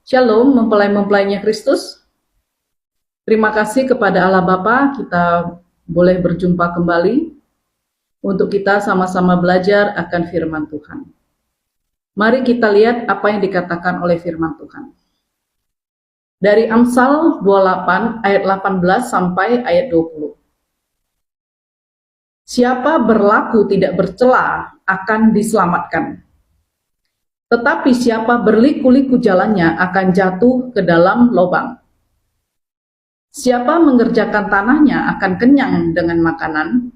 Shalom, mempelai-mempelainya Kristus. Terima kasih kepada Allah Bapa, kita boleh berjumpa kembali untuk kita sama-sama belajar akan firman Tuhan. Mari kita lihat apa yang dikatakan oleh firman Tuhan. Dari Amsal 28 ayat 18 sampai ayat 20. Siapa berlaku tidak bercela akan diselamatkan. Tetapi siapa berliku-liku jalannya akan jatuh ke dalam lubang. Siapa mengerjakan tanahnya akan kenyang dengan makanan.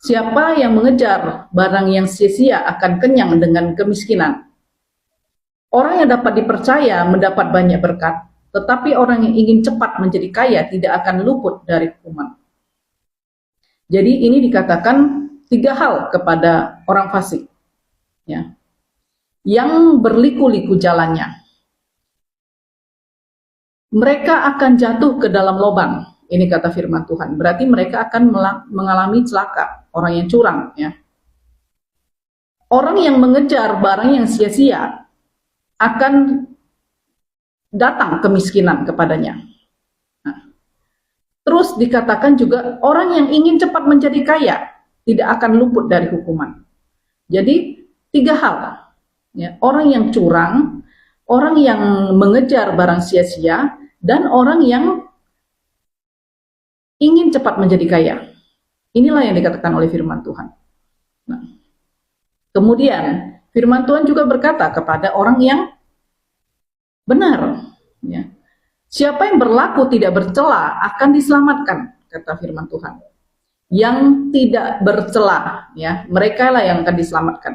Siapa yang mengejar barang yang sia-sia akan kenyang dengan kemiskinan. Orang yang dapat dipercaya mendapat banyak berkat, tetapi orang yang ingin cepat menjadi kaya tidak akan luput dari hukuman. Jadi ini dikatakan 3 hal kepada orang fasik, ya, yang berliku-liku jalannya. Mereka akan jatuh ke dalam lubang. Ini kata firman Tuhan. Berarti mereka akan mengalami celaka. Orang yang curang, ya. Orang yang mengejar barang yang sia-sia akan datang kemiskinan kepadanya. Nah, terus dikatakan juga orang yang ingin cepat menjadi kaya tidak akan luput dari hukuman. Jadi 3 hal. Ya, orang yang curang, orang yang mengejar barang sia-sia, dan orang yang ingin cepat menjadi kaya. Inilah yang dikatakan oleh firman Tuhan. Nah, kemudian firman Tuhan juga berkata kepada orang yang benar. Ya. Siapa yang berlaku tidak bercela akan diselamatkan, kata firman Tuhan. Yang tidak bercela, ya, mereka lah yang akan diselamatkan.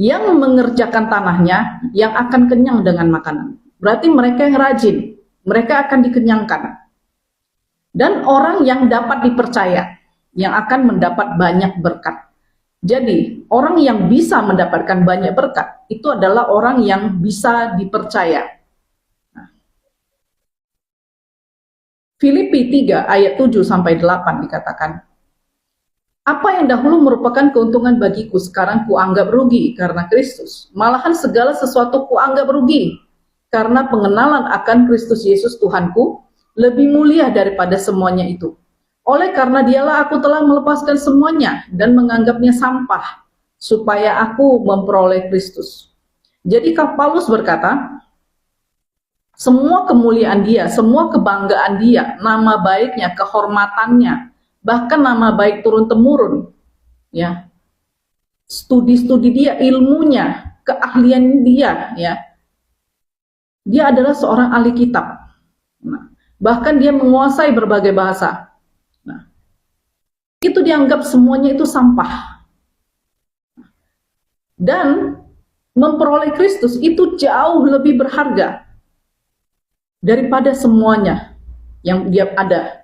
Yang mengerjakan tanahnya yang akan kenyang dengan makanan. Berarti mereka yang rajin, mereka akan dikenyangkan. Dan orang yang dapat dipercaya, yang akan mendapat banyak berkat. Jadi, orang yang bisa mendapatkan banyak berkat, itu adalah orang yang bisa dipercaya. Nah, Filipi 3 ayat 7-8 dikatakan, apa yang dahulu merupakan keuntungan bagiku, sekarang kuanggap rugi karena Kristus. Malahan segala sesuatu kuanggap rugi, karena pengenalan akan Kristus Yesus Tuhanku lebih mulia daripada semuanya itu. Oleh karena dialah aku telah melepaskan semuanya dan menganggapnya sampah, supaya aku memperoleh Kristus. Jadi Paulus berkata, semua kemuliaan dia, semua kebanggaan dia, nama baiknya, kehormatannya, bahkan nama baik turun-temurun, ya, studi-studi dia, ilmunya, keahlian dia, ya, dia adalah seorang ahli kitab. Nah, bahkan dia menguasai berbagai bahasa. Nah, itu dianggap semuanya itu sampah. Dan memperoleh Kristus itu jauh lebih berharga daripada semuanya yang dia ada.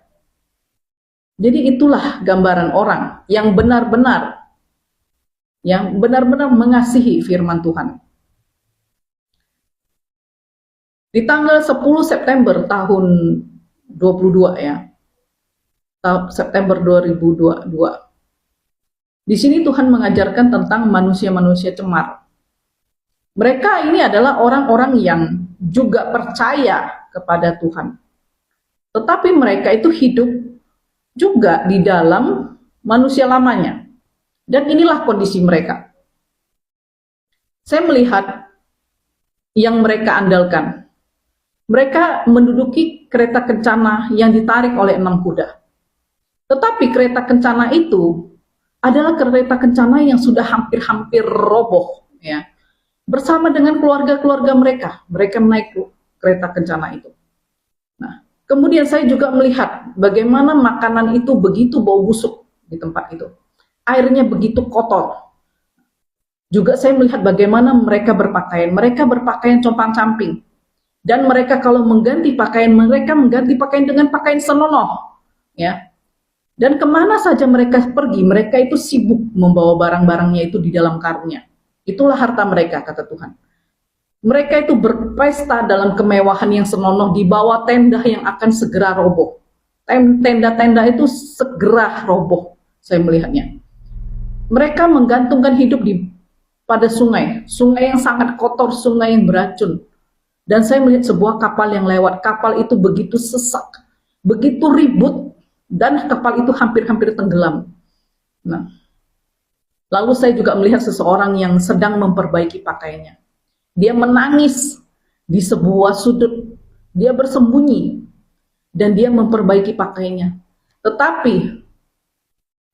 Jadi itulah gambaran orang yang benar-benar mengasihi firman Tuhan. Di tanggal 10 September tahun 22, ya. September 2022. Di sini Tuhan mengajarkan tentang manusia-manusia cemar. Mereka ini adalah orang-orang yang juga percaya kepada Tuhan. Tetapi mereka itu hidup juga di dalam manusia lamanya. Dan inilah kondisi mereka. Saya melihat yang mereka andalkan. Mereka menduduki kereta kencana yang ditarik oleh 6 kuda. Tetapi kereta kencana itu adalah kereta kencana yang sudah hampir-hampir roboh, ya. Bersama dengan keluarga-keluarga mereka naik kereta kencana itu. Nah, kemudian saya juga melihat bagaimana makanan itu begitu bau busuk di tempat itu. Airnya begitu kotor. Juga saya melihat bagaimana mereka berpakaian compang-camping. Dan mereka kalau mengganti pakaian, mereka mengganti pakaian dengan pakaian senonoh, ya. Dan kemana saja mereka pergi, mereka itu sibuk membawa barang-barangnya itu di dalam karungnya. Itulah harta mereka, kata Tuhan. Mereka itu berpesta dalam kemewahan yang senonoh di bawah tenda yang akan segera roboh. Tenda-tenda itu segera roboh, saya melihatnya. Mereka menggantungkan hidup pada sungai yang sangat kotor, sungai yang beracun. Dan saya melihat sebuah kapal yang lewat. Kapal itu begitu sesak, begitu ribut, dan kapal itu hampir-hampir tenggelam. Nah, lalu saya juga melihat seseorang yang sedang memperbaiki pakaiannya. Dia menangis di sebuah sudut. Dia bersembunyi dan dia memperbaiki pakaiannya. Tetapi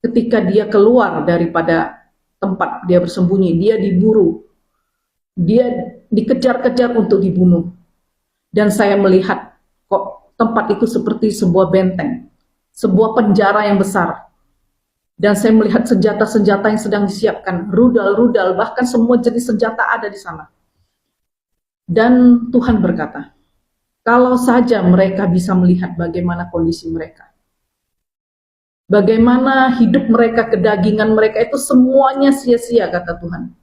ketika dia keluar daripada tempat dia bersembunyi, dia diburu. Dia dikejar-kejar untuk dibunuh. Dan saya melihat kok tempat itu seperti sebuah benteng, sebuah penjara yang besar. Dan saya melihat senjata-senjata yang sedang disiapkan, rudal-rudal, bahkan semua jenis senjata ada di sana. Dan Tuhan berkata, kalau saja mereka bisa melihat bagaimana kondisi mereka, bagaimana hidup mereka, kedagingan mereka itu semuanya sia-sia, kata Tuhan.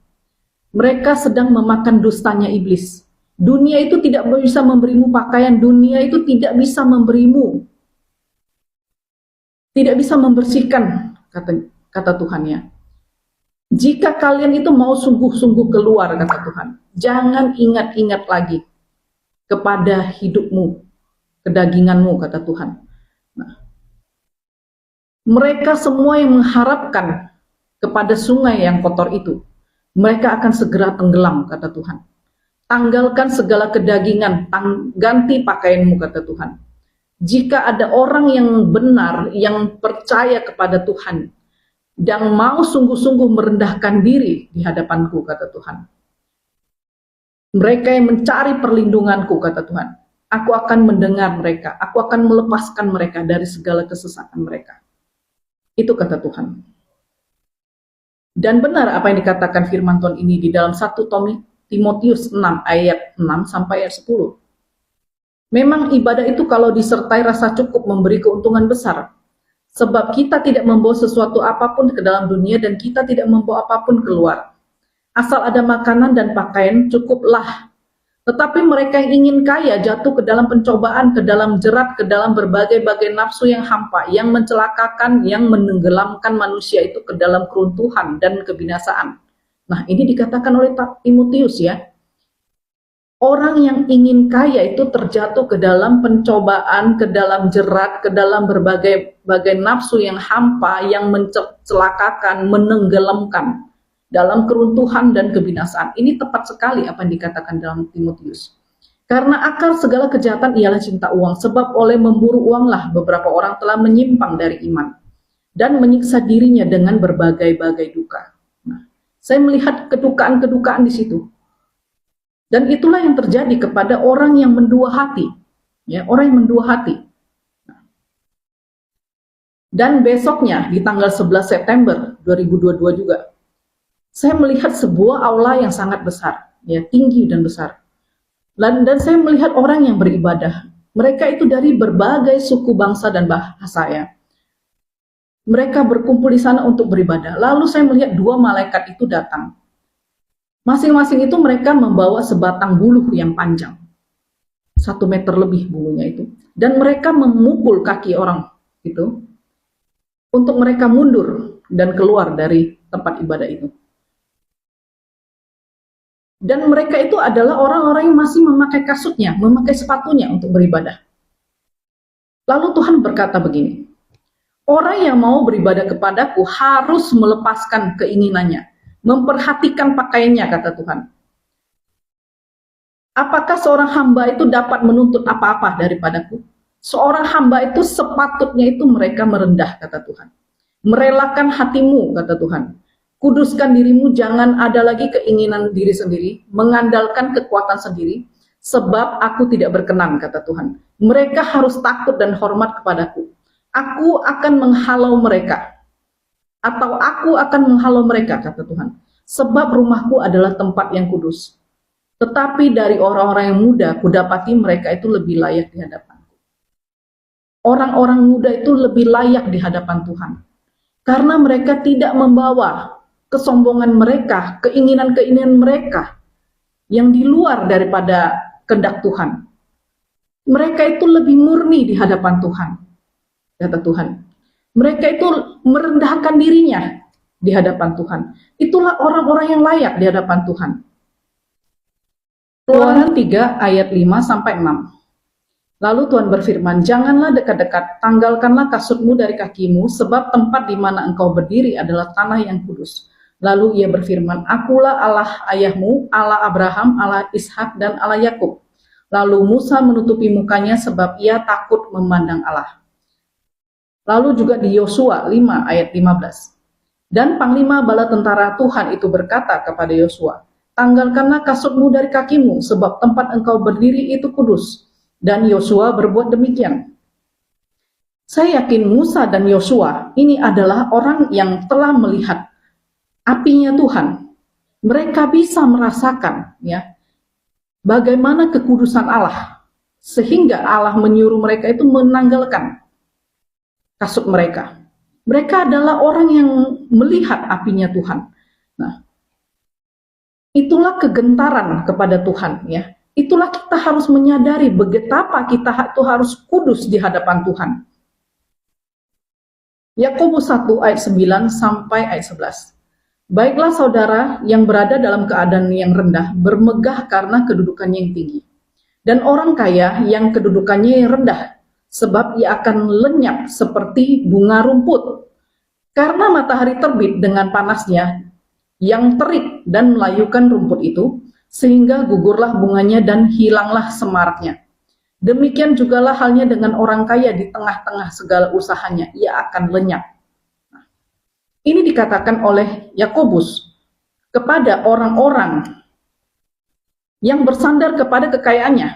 Mereka sedang memakan dustanya iblis. Dunia itu tidak bisa memberimu pakaian, dunia itu tidak bisa memberimu, tidak bisa membersihkan, kata Tuhan ya. Jika kalian itu mau sungguh-sungguh keluar, kata Tuhan, jangan ingat-ingat lagi kepada hidupmu, kedaginganmu, kata Tuhan. Nah, mereka semua yang mengharapkan kepada sungai yang kotor itu, mereka akan segera tenggelam, kata Tuhan. Tanggalkan segala kedagingan, ganti pakaianmu, kata Tuhan. Jika ada orang yang benar, yang percaya kepada Tuhan, dan mau sungguh-sungguh merendahkan diri di hadapanku, kata Tuhan. Mereka yang mencari perlindunganku, kata Tuhan, aku akan mendengar mereka, aku akan melepaskan mereka dari segala kesesatan mereka. Itu kata Tuhan. Dan benar apa yang dikatakan firman Tuhan ini di dalam 1 Timotius 6 ayat 6 sampai ayat 10. Memang ibadah itu kalau disertai rasa cukup memberi keuntungan besar. Sebab kita tidak membawa sesuatu apapun ke dalam dunia dan kita tidak membawa apapun keluar. Asal ada makanan dan pakaian cukuplah. Tetapi mereka yang ingin kaya jatuh ke dalam pencobaan, ke dalam jerat, ke dalam berbagai-bagai nafsu yang hampa, yang mencelakakan, yang menenggelamkan manusia itu ke dalam keruntuhan dan kebinasaan. Nah, ini dikatakan oleh Timotius ya. Orang yang ingin kaya itu terjatuh ke dalam pencobaan, ke dalam jerat, ke dalam berbagai nafsu yang hampa, yang mencelakakan, menenggelamkan dalam keruntuhan dan kebinasaan. Ini tepat sekali apa yang dikatakan dalam Timotius. Karena akar segala kejahatan ialah cinta uang, sebab oleh memburu uanglah beberapa orang telah menyimpang dari iman dan menyiksa dirinya dengan berbagai-bagai duka. Nah, saya melihat kedukaan-kedukaan di situ. Dan itulah yang terjadi kepada orang yang mendua hati. Ya, orang yang mendua hati. Dan besoknya di tanggal 11 September 2022 juga, saya melihat sebuah aula yang sangat besar, ya, tinggi dan besar. Dan saya melihat orang yang beribadah. Mereka itu dari berbagai suku, bangsa, dan bahasa ya. Mereka berkumpul di sana untuk beribadah. Lalu saya melihat dua malaikat itu datang. Masing-masing itu mereka membawa sebatang buluh yang panjang. 1 meter lebih bulunya itu. Dan mereka memukul kaki orang itu untuk mereka mundur dan keluar dari tempat ibadah itu. Dan mereka itu adalah orang-orang yang masih memakai kasutnya, memakai sepatunya untuk beribadah. Lalu Tuhan berkata begini, orang yang mau beribadah kepadaku harus melepaskan keinginannya, memperhatikan pakaiannya, kata Tuhan. Apakah seorang hamba itu dapat menuntut apa-apa daripadaku? Seorang hamba itu sepatutnya itu mereka merendah, kata Tuhan. Merelakan hatimu, kata Tuhan. Kuduskan dirimu, jangan ada lagi keinginan diri sendiri, mengandalkan kekuatan sendiri, sebab aku tidak berkenan, kata Tuhan. Mereka harus takut dan hormat kepadaku. Aku akan menghalau mereka, atau aku akan menghalau mereka, kata Tuhan. Sebab rumahku adalah tempat yang kudus. Tetapi dari orang-orang yang muda, kudapati mereka itu lebih layak di hadapanku. Orang-orang muda itu lebih layak di hadapan Tuhan. Karena mereka tidak membawa kesombongan mereka, keinginan-keinginan mereka yang di luar daripada kehendak Tuhan. Mereka itu lebih murni di hadapan Tuhan, kata Tuhan. Mereka itu merendahkan dirinya di hadapan Tuhan. Itulah orang-orang yang layak di hadapan Tuhan. Keluaran 3 ayat 5 sampai 6. Lalu Tuhan berfirman, janganlah dekat-dekat, tanggalkanlah kasutmu dari kakimu, sebab tempat di mana engkau berdiri adalah tanah yang kudus. Lalu ia berfirman, akulah Allah ayahmu, Allah Abraham, Allah Ishak, dan Allah Yakub. Lalu Musa menutupi mukanya sebab ia takut memandang Allah. Lalu juga di Yosua 5 ayat 15. Dan panglima bala tentara Tuhan itu berkata kepada Yosua, tanggalkanlah kasutmu dari kakimu, sebab tempat engkau berdiri itu kudus. Dan Yosua berbuat demikian. Saya yakin Musa dan Yosua ini adalah orang yang telah melihat apinya Tuhan. Mereka bisa merasakan ya bagaimana kekudusan Allah, sehingga Allah menyuruh mereka itu menanggalkan kasut mereka. Mereka adalah orang yang melihat apinya Tuhan. Nah, itulah kegentaran kepada Tuhan ya. Itulah kita harus menyadari betapa kita itu harus kudus di hadapan Tuhan. Yakobus 1 ayat 9 sampai ayat 11. Baiklah saudara yang berada dalam keadaan yang rendah, bermegah karena kedudukannya yang tinggi. Dan orang kaya yang kedudukannya yang rendah, sebab ia akan lenyap seperti bunga rumput. Karena matahari terbit dengan panasnya yang terik dan melayukan rumput itu, sehingga gugurlah bunganya dan hilanglah semaraknya. Demikian jugalah halnya dengan orang kaya di tengah-tengah segala usahanya, ia akan lenyap. Nah, ini dikatakan oleh Yakobus kepada orang-orang yang bersandar kepada kekayaannya.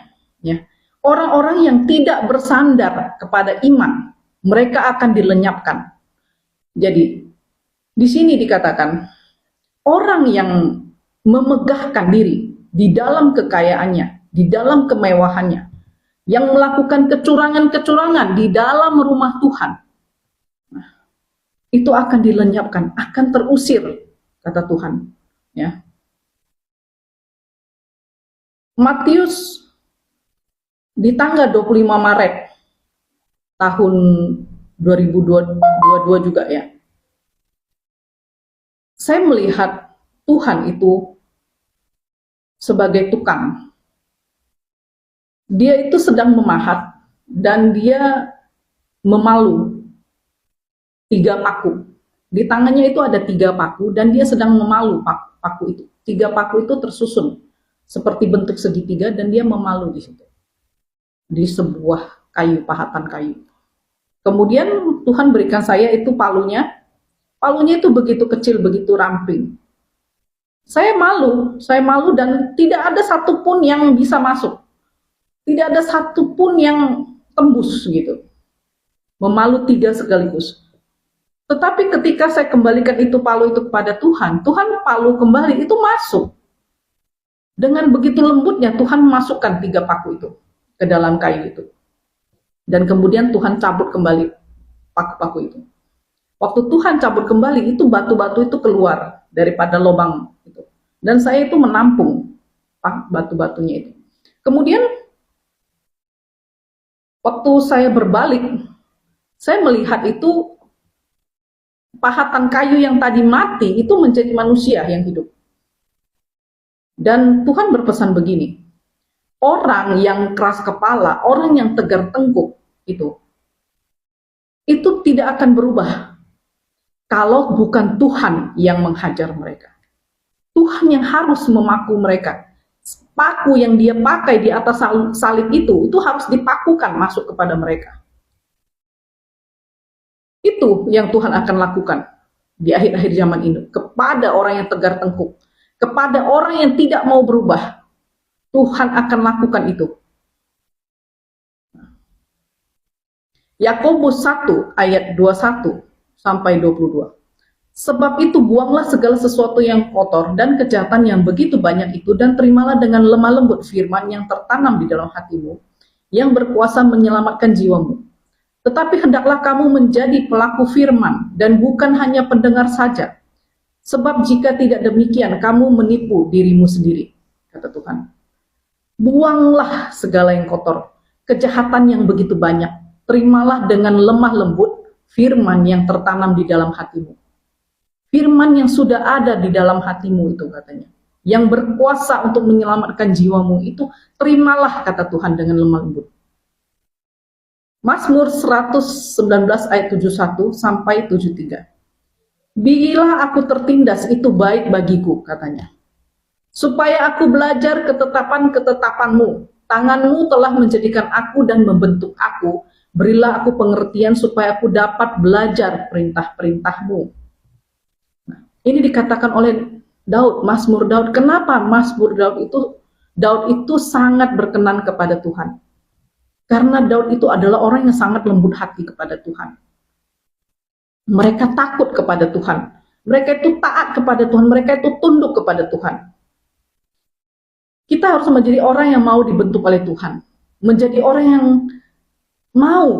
Ya. Orang-orang yang tidak bersandar kepada iman, mereka akan dilenyapkan. Jadi, di sini dikatakan, orang yang memegahkan diri di dalam kekayaannya, di dalam kemewahannya, yang melakukan kecurangan-kecurangan di dalam rumah Tuhan, nah, itu akan dilenyapkan, akan terusir, kata Tuhan. Ya. Matius di tanggal 25 Maret tahun 2022 juga ya, saya melihat Tuhan itu sebagai tukang. Dia itu sedang memahat dan dia memalu 3 paku. Di tangannya itu ada 3 paku dan dia sedang memalu paku itu. 3 paku itu tersusun seperti bentuk segitiga dan dia memalu di situ. Di sebuah kayu, pahatan kayu. Kemudian Tuhan berikan saya itu palunya. Palunya itu begitu kecil, begitu ramping. Saya malu dan tidak ada satupun yang bisa masuk. Tidak ada satupun yang tembus gitu. Memalu 3 sekaligus. Tetapi ketika saya kembalikan itu palu itu kepada Tuhan, Tuhan palu kembali, itu masuk. Dengan begitu lembutnya Tuhan masukkan 3 paku itu ke dalam kayu itu. Dan kemudian Tuhan cabut kembali paku-paku itu. Waktu Tuhan cabut kembali, itu batu-batu itu keluar daripada lubang itu. Dan saya itu menampung batu-batunya itu. Kemudian waktu saya berbalik, saya melihat itu pahatan kayu yang tadi mati itu menjadi manusia yang hidup. Dan Tuhan berpesan begini, orang yang keras kepala, orang yang tegar tengkuk itu tidak akan berubah kalau bukan Tuhan yang menghajar mereka. Tuhan yang harus memaku mereka. Paku yang dia pakai di atas salib itu harus dipakukan masuk kepada mereka. Itu yang Tuhan akan lakukan di akhir-akhir zaman ini kepada orang yang tegar tengkuk, kepada orang yang tidak mau berubah. Tuhan akan lakukan itu. Yakobus 1 ayat 21 sampai 22. Sebab itu buanglah segala sesuatu yang kotor dan kejahatan yang begitu banyak itu, dan terimalah dengan lemah lembut firman yang tertanam di dalam hatimu, yang berkuasa menyelamatkan jiwamu. Tetapi hendaklah kamu menjadi pelaku firman dan bukan hanya pendengar saja. Sebab jika tidak demikian, kamu menipu dirimu sendiri, kata Tuhan. Buanglah segala yang kotor, kejahatan yang begitu banyak. Terimalah dengan lemah lembut firman yang tertanam di dalam hatimu. Firman yang sudah ada di dalam hatimu itu katanya. yang berkuasa untuk menyelamatkan jiwamu itu, terimalah kata Tuhan dengan lemah lembut. Mazmur 119 ayat 71 sampai 73. Bila aku tertindas itu baik bagiku, katanya. Supaya aku belajar ketetapan-ketetapanmu. Tanganmu telah menjadikan aku dan membentuk aku. Berilah aku pengertian supaya aku dapat belajar perintah-perintahmu. Nah, ini dikatakan oleh Daud, Mazmur Daud. Kenapa Mazmur Daud itu sangat berkenan kepada Tuhan? Karena Daud itu adalah orang yang sangat lembut hati kepada Tuhan. Mereka takut kepada Tuhan. Mereka itu taat kepada Tuhan. Mereka itu tunduk kepada Tuhan. Kita harus menjadi orang yang mau dibentuk oleh Tuhan. Menjadi orang yang mau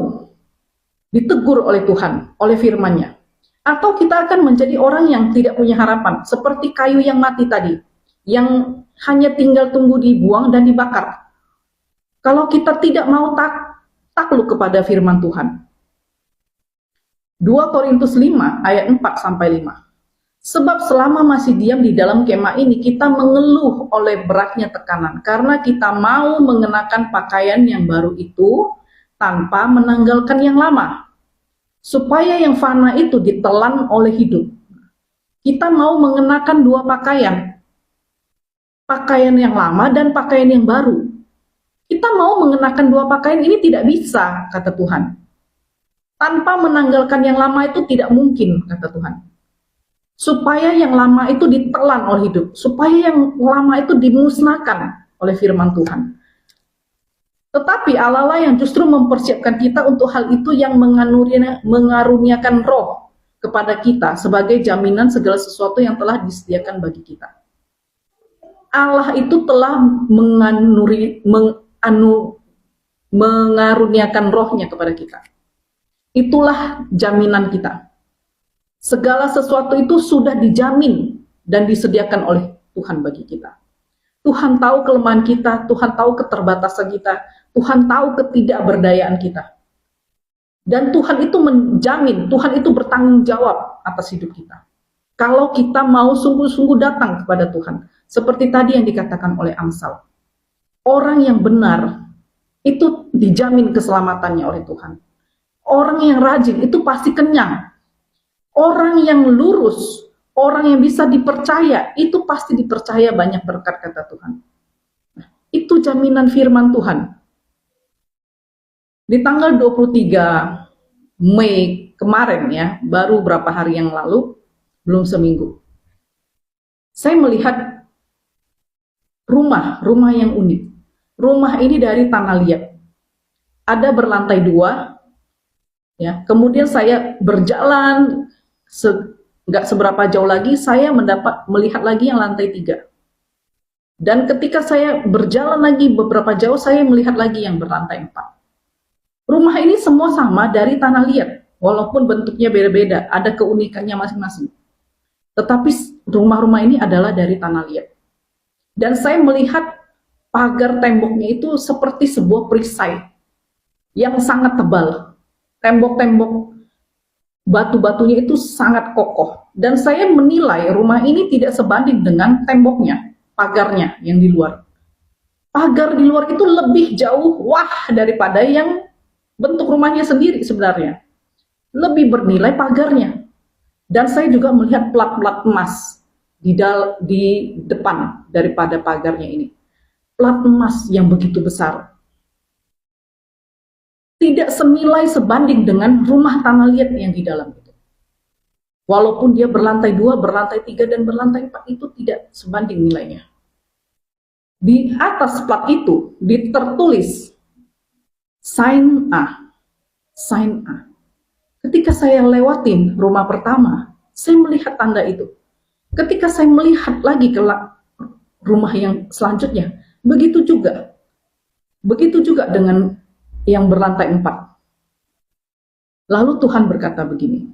ditegur oleh Tuhan, oleh firman-Nya. Atau kita akan menjadi orang yang tidak punya harapan. Seperti kayu yang mati tadi. Yang hanya tinggal tunggu dibuang dan dibakar. Kalau kita tidak mau takluk kepada firman Tuhan. 2 Korintus 5 ayat 4-5. Sebab selama masih diam di dalam kemah ini, kita mengeluh oleh beratnya tekanan. Karena kita mau mengenakan pakaian yang baru itu tanpa menanggalkan yang lama. Supaya yang fana itu ditelan oleh hidup. Kita mau mengenakan dua pakaian. Pakaian yang lama dan pakaian yang baru. Kita mau mengenakan dua pakaian ini tidak bisa, kata Tuhan. Tanpa menanggalkan yang lama itu tidak mungkin, kata Tuhan. Supaya yang lama itu ditelan oleh hidup. Supaya yang lama itu dimusnahkan oleh firman Tuhan. Tetapi Allah lah yang justru mempersiapkan kita untuk hal itu, yang mengaruniakan roh kepada kita sebagai jaminan segala sesuatu yang telah disediakan bagi kita. Allah itu telah mengaruniakan rohnya kepada kita. Itulah jaminan kita. Segala sesuatu itu sudah dijamin dan disediakan oleh Tuhan bagi kita. Tuhan tahu kelemahan kita, Tuhan tahu keterbatasan kita, Tuhan tahu ketidakberdayaan kita. Dan Tuhan itu menjamin, Tuhan itu bertanggung jawab atas hidup kita. Kalau kita mau sungguh-sungguh datang kepada Tuhan. Seperti tadi yang dikatakan oleh Amsal. Orang yang benar itu dijamin keselamatannya oleh Tuhan. Orang yang rajin itu pasti kenyang. Orang yang lurus, orang yang bisa dipercaya, itu pasti dipercaya banyak berkat, kata Tuhan. Nah, itu jaminan firman Tuhan. Di tanggal 23 Mei kemarin ya, baru berapa hari yang lalu, belum seminggu, saya melihat rumah yang unik. Rumah ini dari tanah liat. Ada berlantai 2, ya. Kemudian saya berjalan, nggak seberapa jauh lagi, saya melihat lagi yang lantai 3. Dan ketika saya berjalan lagi beberapa jauh, saya melihat lagi yang berlantai 4. Rumah ini semua sama dari tanah liat, walaupun bentuknya beda-beda, ada keunikannya masing-masing. Tetapi rumah-rumah ini adalah dari tanah liat. Dan saya melihat pagar temboknya itu seperti sebuah perisai yang sangat tebal. Tembok-tembok batu-batunya itu sangat kokoh. Dan saya menilai rumah ini tidak sebanding dengan temboknya, pagarnya yang di luar. Pagar di luar itu lebih jauh daripada yang bentuk rumahnya sendiri sebenarnya. Lebih bernilai pagarnya. Dan saya juga melihat plat-plat emas di depan daripada pagarnya ini. Plat emas yang begitu besar. Tidak senilai sebanding dengan rumah tanah liat yang di dalam itu. Walaupun dia berlantai 2, berlantai 3, dan berlantai 4, itu tidak sebanding nilainya. Di atas plat itu tertulis sign A. Sign A. Ketika saya lewatin rumah pertama, saya melihat tanda itu. Ketika saya melihat lagi ke rumah yang selanjutnya, begitu juga. Begitu juga dengan yang berlantai 4. Lalu Tuhan berkata begini,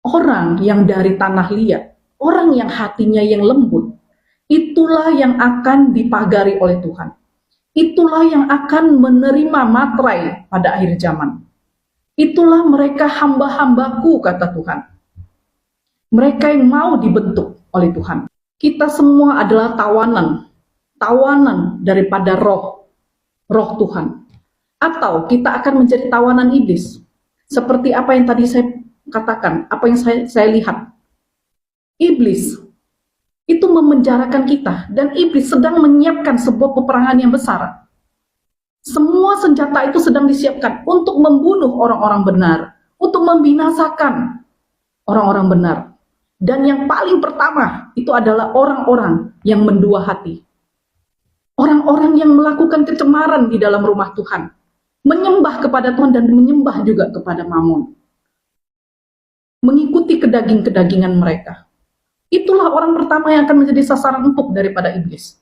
orang yang dari tanah liat, orang yang hatinya yang lembut, itulah yang akan dipagari oleh Tuhan. Itulah yang akan menerima materai pada akhir zaman. Itulah mereka hamba-hambaku, kata Tuhan. Mereka yang mau dibentuk oleh Tuhan. Kita semua adalah tawanan daripada roh Tuhan. Atau kita akan menjadi tawanan iblis. Seperti apa yang tadi saya katakan, apa yang saya lihat. Iblis itu memenjarakan kita, dan iblis sedang menyiapkan sebuah peperangan yang besar. Semua senjata itu sedang disiapkan untuk membunuh orang-orang benar, untuk membinasakan orang-orang benar. Dan yang paling pertama itu adalah orang-orang yang mendua hati. Orang-orang yang melakukan kecemaran di dalam rumah Tuhan, menyembah kepada Tuhan dan menyembah juga kepada Mammon, mengikuti kedagingan mereka. Itulah orang pertama yang akan menjadi sasaran empuk daripada iblis.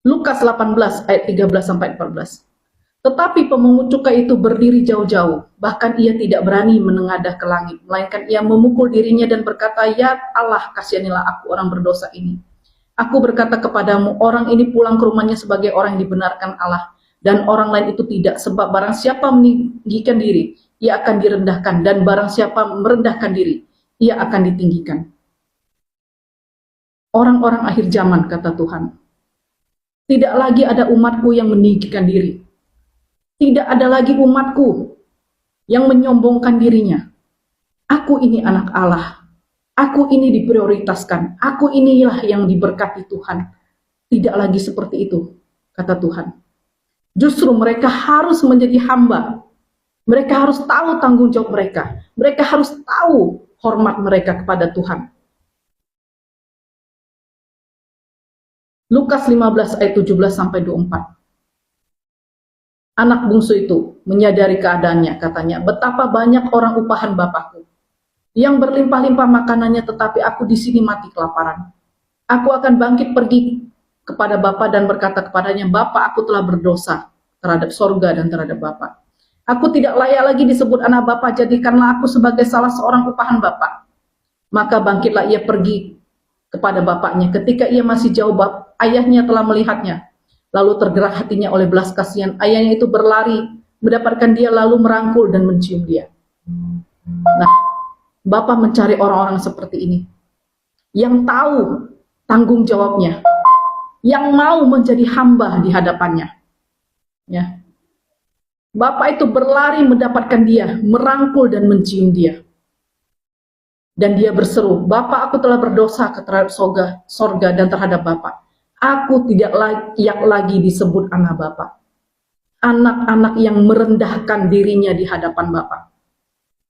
Lukas 18 ayat 13-14. Tetapi pemungut cukai itu berdiri jauh-jauh, bahkan ia tidak berani menengadah ke langit, melainkan ia memukul dirinya dan berkata, "Ya Allah, kasihanilah aku orang berdosa ini. Aku berkata kepadamu, orang ini pulang ke rumahnya sebagai orang yang dibenarkan Allah, dan orang lain itu tidak, sebab barang siapa meninggikan diri, ia akan direndahkan, dan barang siapa merendahkan diri, ia akan ditinggikan." Orang-orang akhir zaman, kata Tuhan, tidak lagi ada umatku yang meninggikan diri. Tidak ada lagi umatku yang menyombongkan dirinya. Aku ini anak Allah. Aku ini diprioritaskan. Aku inilah yang diberkati Tuhan. Tidak lagi seperti itu, kata Tuhan. Justru mereka harus menjadi hamba. Mereka harus tahu tanggung jawab mereka. Mereka harus tahu hormat mereka kepada Tuhan. Lukas 15 ayat 17-24. Anak bungsu itu menyadari keadaannya, katanya, "Betapa banyak orang upahan bapakku yang berlimpah-limpah makanannya, tetapi aku di sini mati kelaparan. Aku akan bangkit pergi kepada Bapa dan berkata kepadanya, Bapa, aku telah berdosa terhadap sorga dan terhadap Bapa. Aku tidak layak lagi disebut anak Bapa, jadikanlah aku sebagai salah seorang upahan Bapa." Maka bangkitlah ia pergi kepada bapaknya. Ketika ia masih jauh, ayahnya telah melihatnya. Lalu tergerak hatinya oleh belas kasihan. Ayahnya itu berlari, mendapatkan dia, lalu merangkul dan mencium dia. Nah, Bapa mencari orang-orang seperti ini, yang tahu tanggung jawabnya, yang mau menjadi hamba di hadapannya. Ya. Bapa itu berlari mendapatkan dia, merangkul dan mencium dia. Dan dia berseru, "Bapa, aku telah berdosa terhadap sorga dan terhadap Bapa. Aku tidak layak lagi disebut anak Bapa." Anak-anak yang merendahkan dirinya di hadapan Bapa.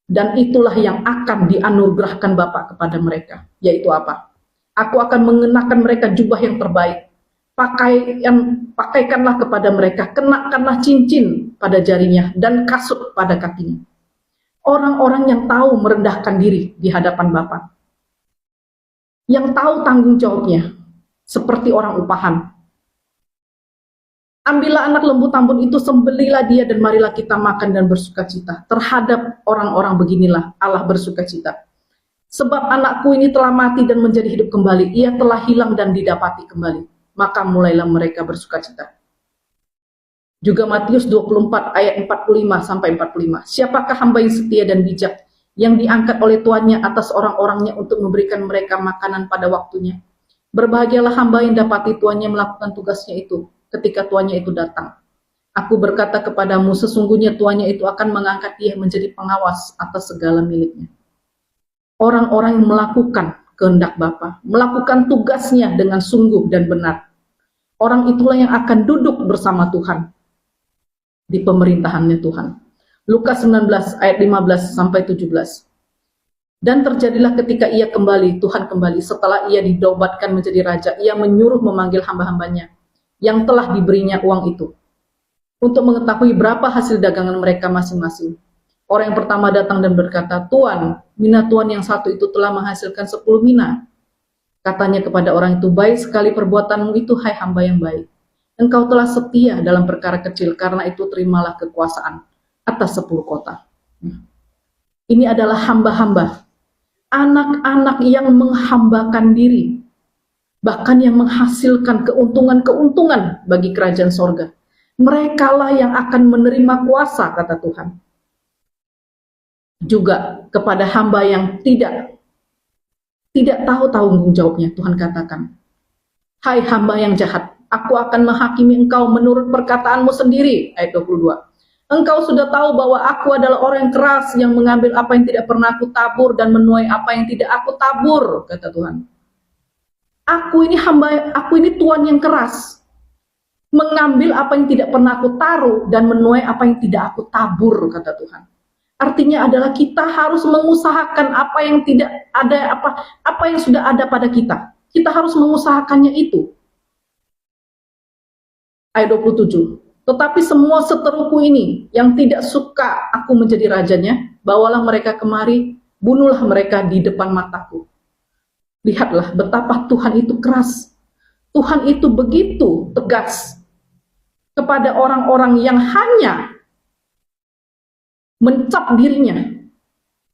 Dan itulah yang akan dianugerahkan Bapa kepada mereka. Yaitu apa? Aku akan mengenakan mereka jubah yang terbaik. Pakaikanlah kepada mereka, kenakanlah cincin pada jarinya dan kasut pada kakinya. Orang-orang yang tahu merendahkan diri di hadapan Bapa. Yang tahu tanggung jawabnya. Seperti orang upahan. Ambillah anak lembu tambun itu, sembelilah dia, dan marilah kita makan dan bersukacita. Terhadap orang-orang beginilah Allah bersukacita. Sebab anakku ini telah mati dan menjadi hidup kembali. Ia telah hilang dan didapati kembali. Maka mulailah mereka bersukacita. Juga Matius 24 ayat 45-45. Siapakah hamba yang setia dan bijak, yang diangkat oleh tuannya atas orang-orangnya untuk memberikan mereka makanan pada waktunya? Berbahagialah hamba yang dapati tuannya melakukan tugasnya itu ketika tuannya itu datang. Aku berkata kepadamu, sesungguhnya tuannya itu akan mengangkat dia menjadi pengawas atas segala miliknya. Orang-orang yang melakukan kehendak Bapa, melakukan tugasnya dengan sungguh dan benar, orang itulah yang akan duduk bersama Tuhan di pemerintahannya Tuhan. Lukas 19 ayat 15-17. Dan terjadilah ketika ia kembali, Tuhan kembali, setelah ia dinobatkan menjadi raja, ia menyuruh memanggil hamba-hambanya yang telah diberinya uang itu, untuk mengetahui berapa hasil dagangan mereka masing-masing. Orang yang pertama datang dan berkata, "Tuan, mina tuan yang satu itu telah menghasilkan 10 mina. Katanya kepada orang itu, "Baik sekali perbuatanmu itu, hai hamba yang baik. Engkau telah setia dalam perkara kecil, karena itu terimalah kekuasaan atas 10 kota." Ini adalah hamba-hamba. Anak-anak yang menghambakan diri, bahkan yang menghasilkan keuntungan-keuntungan bagi kerajaan sorga. Merekalah yang akan menerima kuasa, kata Tuhan. Juga kepada hamba yang tidak tidak tahu tanggung jawabnya. Tuhan katakan, hai hamba yang jahat, aku akan menghakimi engkau menurut perkataanmu sendiri. Ayat 22. Engkau sudah tahu bahwa aku adalah orang yang keras, yang mengambil apa yang tidak pernah aku tabur dan menuai apa yang tidak aku tabur, kata Tuhan. Aku ini hamba, aku ini tuan yang keras, mengambil apa yang tidak pernah aku taruh dan menuai apa yang tidak aku tabur, kata Tuhan. Artinya adalah kita harus mengusahakan apa yang tidak ada, apa yang sudah ada pada kita. Kita harus mengusahakannya itu. Ayat 27. Tetapi semua seteruku ini yang tidak suka aku menjadi rajanya, bawalah mereka kemari, bunuhlah mereka di depan mataku. Lihatlah betapa Tuhan itu keras. Tuhan itu begitu tegas kepada orang-orang yang hanya mencap dirinya.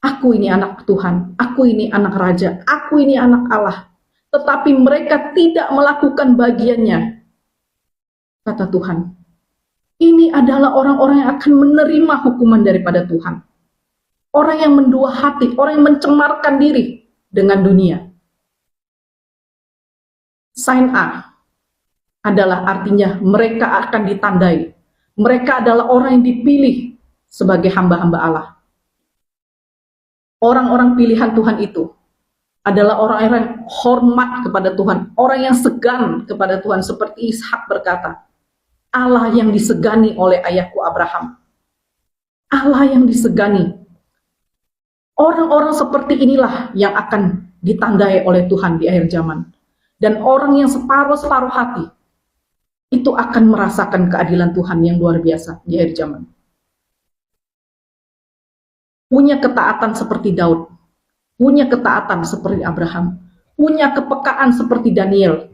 Aku ini anak Tuhan, aku ini anak raja, aku ini anak Allah. Tetapi mereka tidak melakukan bagiannya. Kata Tuhan, ini adalah orang-orang yang akan menerima hukuman daripada Tuhan. Orang yang mendua hati, orang yang mencemarkan diri dengan dunia. Sign A adalah artinya mereka akan ditandai. Mereka adalah orang yang dipilih sebagai hamba-hamba Allah. Orang-orang pilihan Tuhan itu adalah orang-orang yang hormat kepada Tuhan, orang yang segan kepada Tuhan, seperti Ishak berkata, Allah yang disegani oleh ayahku Abraham. Allah yang disegani. Orang-orang seperti inilah yang akan ditandai oleh Tuhan di akhir zaman. Dan orang yang separuh-separuh hati, itu akan merasakan keadilan Tuhan yang luar biasa di akhir zaman. Punya ketaatan seperti Daud, punya ketaatan seperti Abraham, punya kepekaan seperti Daniel.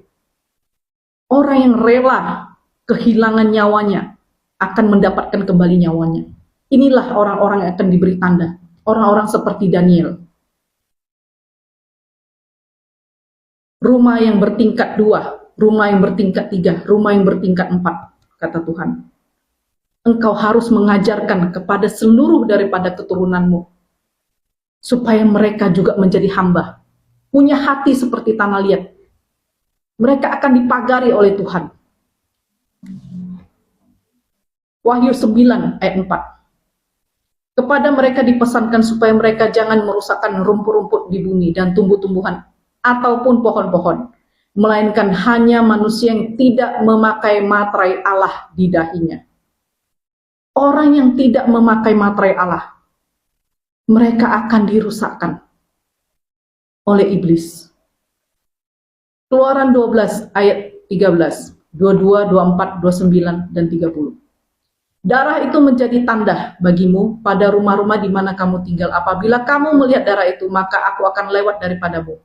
Orang yang rela kehilangan nyawanya akan mendapatkan kembali nyawanya. Inilah orang-orang yang akan diberi tanda. Orang-orang seperti Daniel. Rumah yang bertingkat 2, rumah yang bertingkat 3, rumah yang bertingkat 4, kata Tuhan. Engkau harus mengajarkan kepada seluruh daripada keturunanmu, supaya mereka juga menjadi hamba. Punya hati seperti tanah liat. Mereka akan dipagari oleh Tuhan. Wahyu 9 ayat 4. Kepada mereka dipesankan supaya mereka jangan merusakkan rumput-rumput di bumi dan tumbuh-tumbuhan ataupun pohon-pohon, melainkan hanya manusia yang tidak memakai materai Allah di dahinya. Orang yang tidak memakai materai Allah, mereka akan dirusakkan oleh iblis. Keluaran 12 ayat 13, 22, 24, 29, dan 30. Darah itu menjadi tanda bagimu pada rumah-rumah di mana kamu tinggal. Apabila kamu melihat darah itu, maka aku akan lewat daripadamu.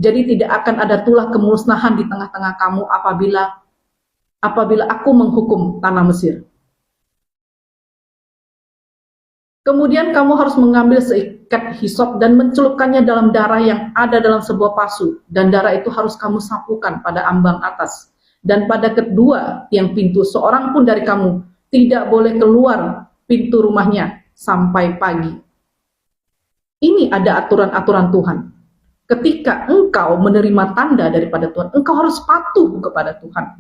Jadi tidak akan ada tulah kemusnahan di tengah-tengah kamu apabila aku menghukum tanah Mesir. Kemudian kamu harus mengambil seikat hisop dan mencelupkannya dalam darah yang ada dalam sebuah pasu. Dan darah itu harus kamu sapukan pada ambang atas. Dan pada kedua tiang pintu, seorang pun dari kamu tidak boleh keluar pintu rumahnya sampai pagi. Ini ada aturan-aturan Tuhan. Ketika engkau menerima tanda daripada Tuhan, engkau harus patuh kepada Tuhan.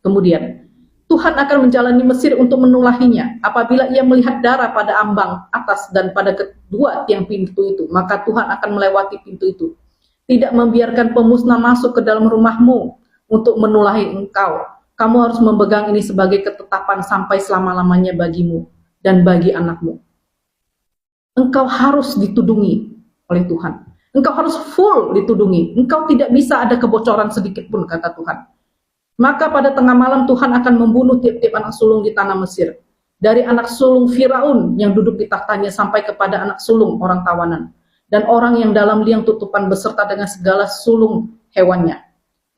Kemudian, Tuhan akan menjalani Mesir untuk menulahinya. Apabila ia melihat darah pada ambang atas dan pada kedua tiang pintu itu, maka Tuhan akan melewati pintu itu. Tidak membiarkan pemusnah masuk ke dalam rumahmu untuk menulahi engkau. Kamu harus memegang ini sebagai ketetapan sampai selama-lamanya bagimu dan bagi anakmu. Engkau harus ditudungi oleh Tuhan. Engkau harus full ditudungi. Engkau tidak bisa ada kebocoran sedikit pun, kata Tuhan. Maka pada tengah malam Tuhan akan membunuh tiap-tiap anak sulung di tanah Mesir. Dari anak sulung Firaun yang duduk di tahtanya sampai kepada anak sulung orang tawanan. Dan orang yang dalam liang tutupan beserta dengan segala sulung hewannya.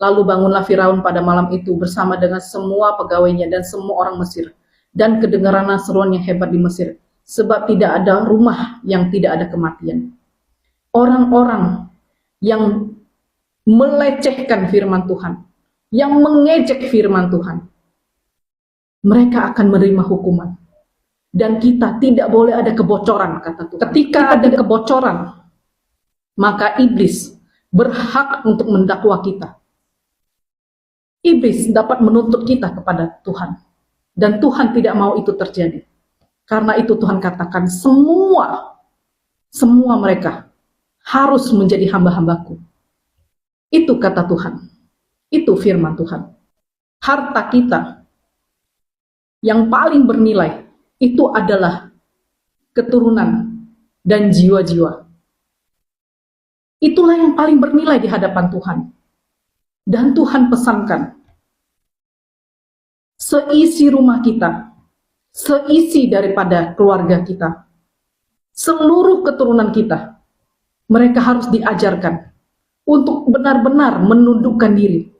Lalu bangunlah Firaun pada malam itu bersama dengan semua pegawainya dan semua orang Mesir. Dan kedengaranlah seruan yang hebat di Mesir. Sebab tidak ada rumah yang tidak ada kematian. Orang-orang yang melecehkan firman Tuhan, yang mengejek firman Tuhan, mereka akan menerima hukuman. Dan kita tidak boleh ada kebocoran, kata Tuhan. Ketika ada kebocoran, maka iblis berhak untuk mendakwa kita. Iblis dapat menuntut kita kepada Tuhan. Dan Tuhan tidak mau itu terjadi. Karena itu Tuhan katakan semua mereka harus menjadi hamba-hambaku. Itu kata Tuhan. Itu firman Tuhan. Harta kita yang paling bernilai itu adalah keturunan dan jiwa-jiwa. Itulah yang paling bernilai di hadapan Tuhan. Dan Tuhan pesankan, seisi rumah kita, seisi daripada keluarga kita, seluruh keturunan kita, mereka harus diajarkan untuk benar-benar menundukkan diri.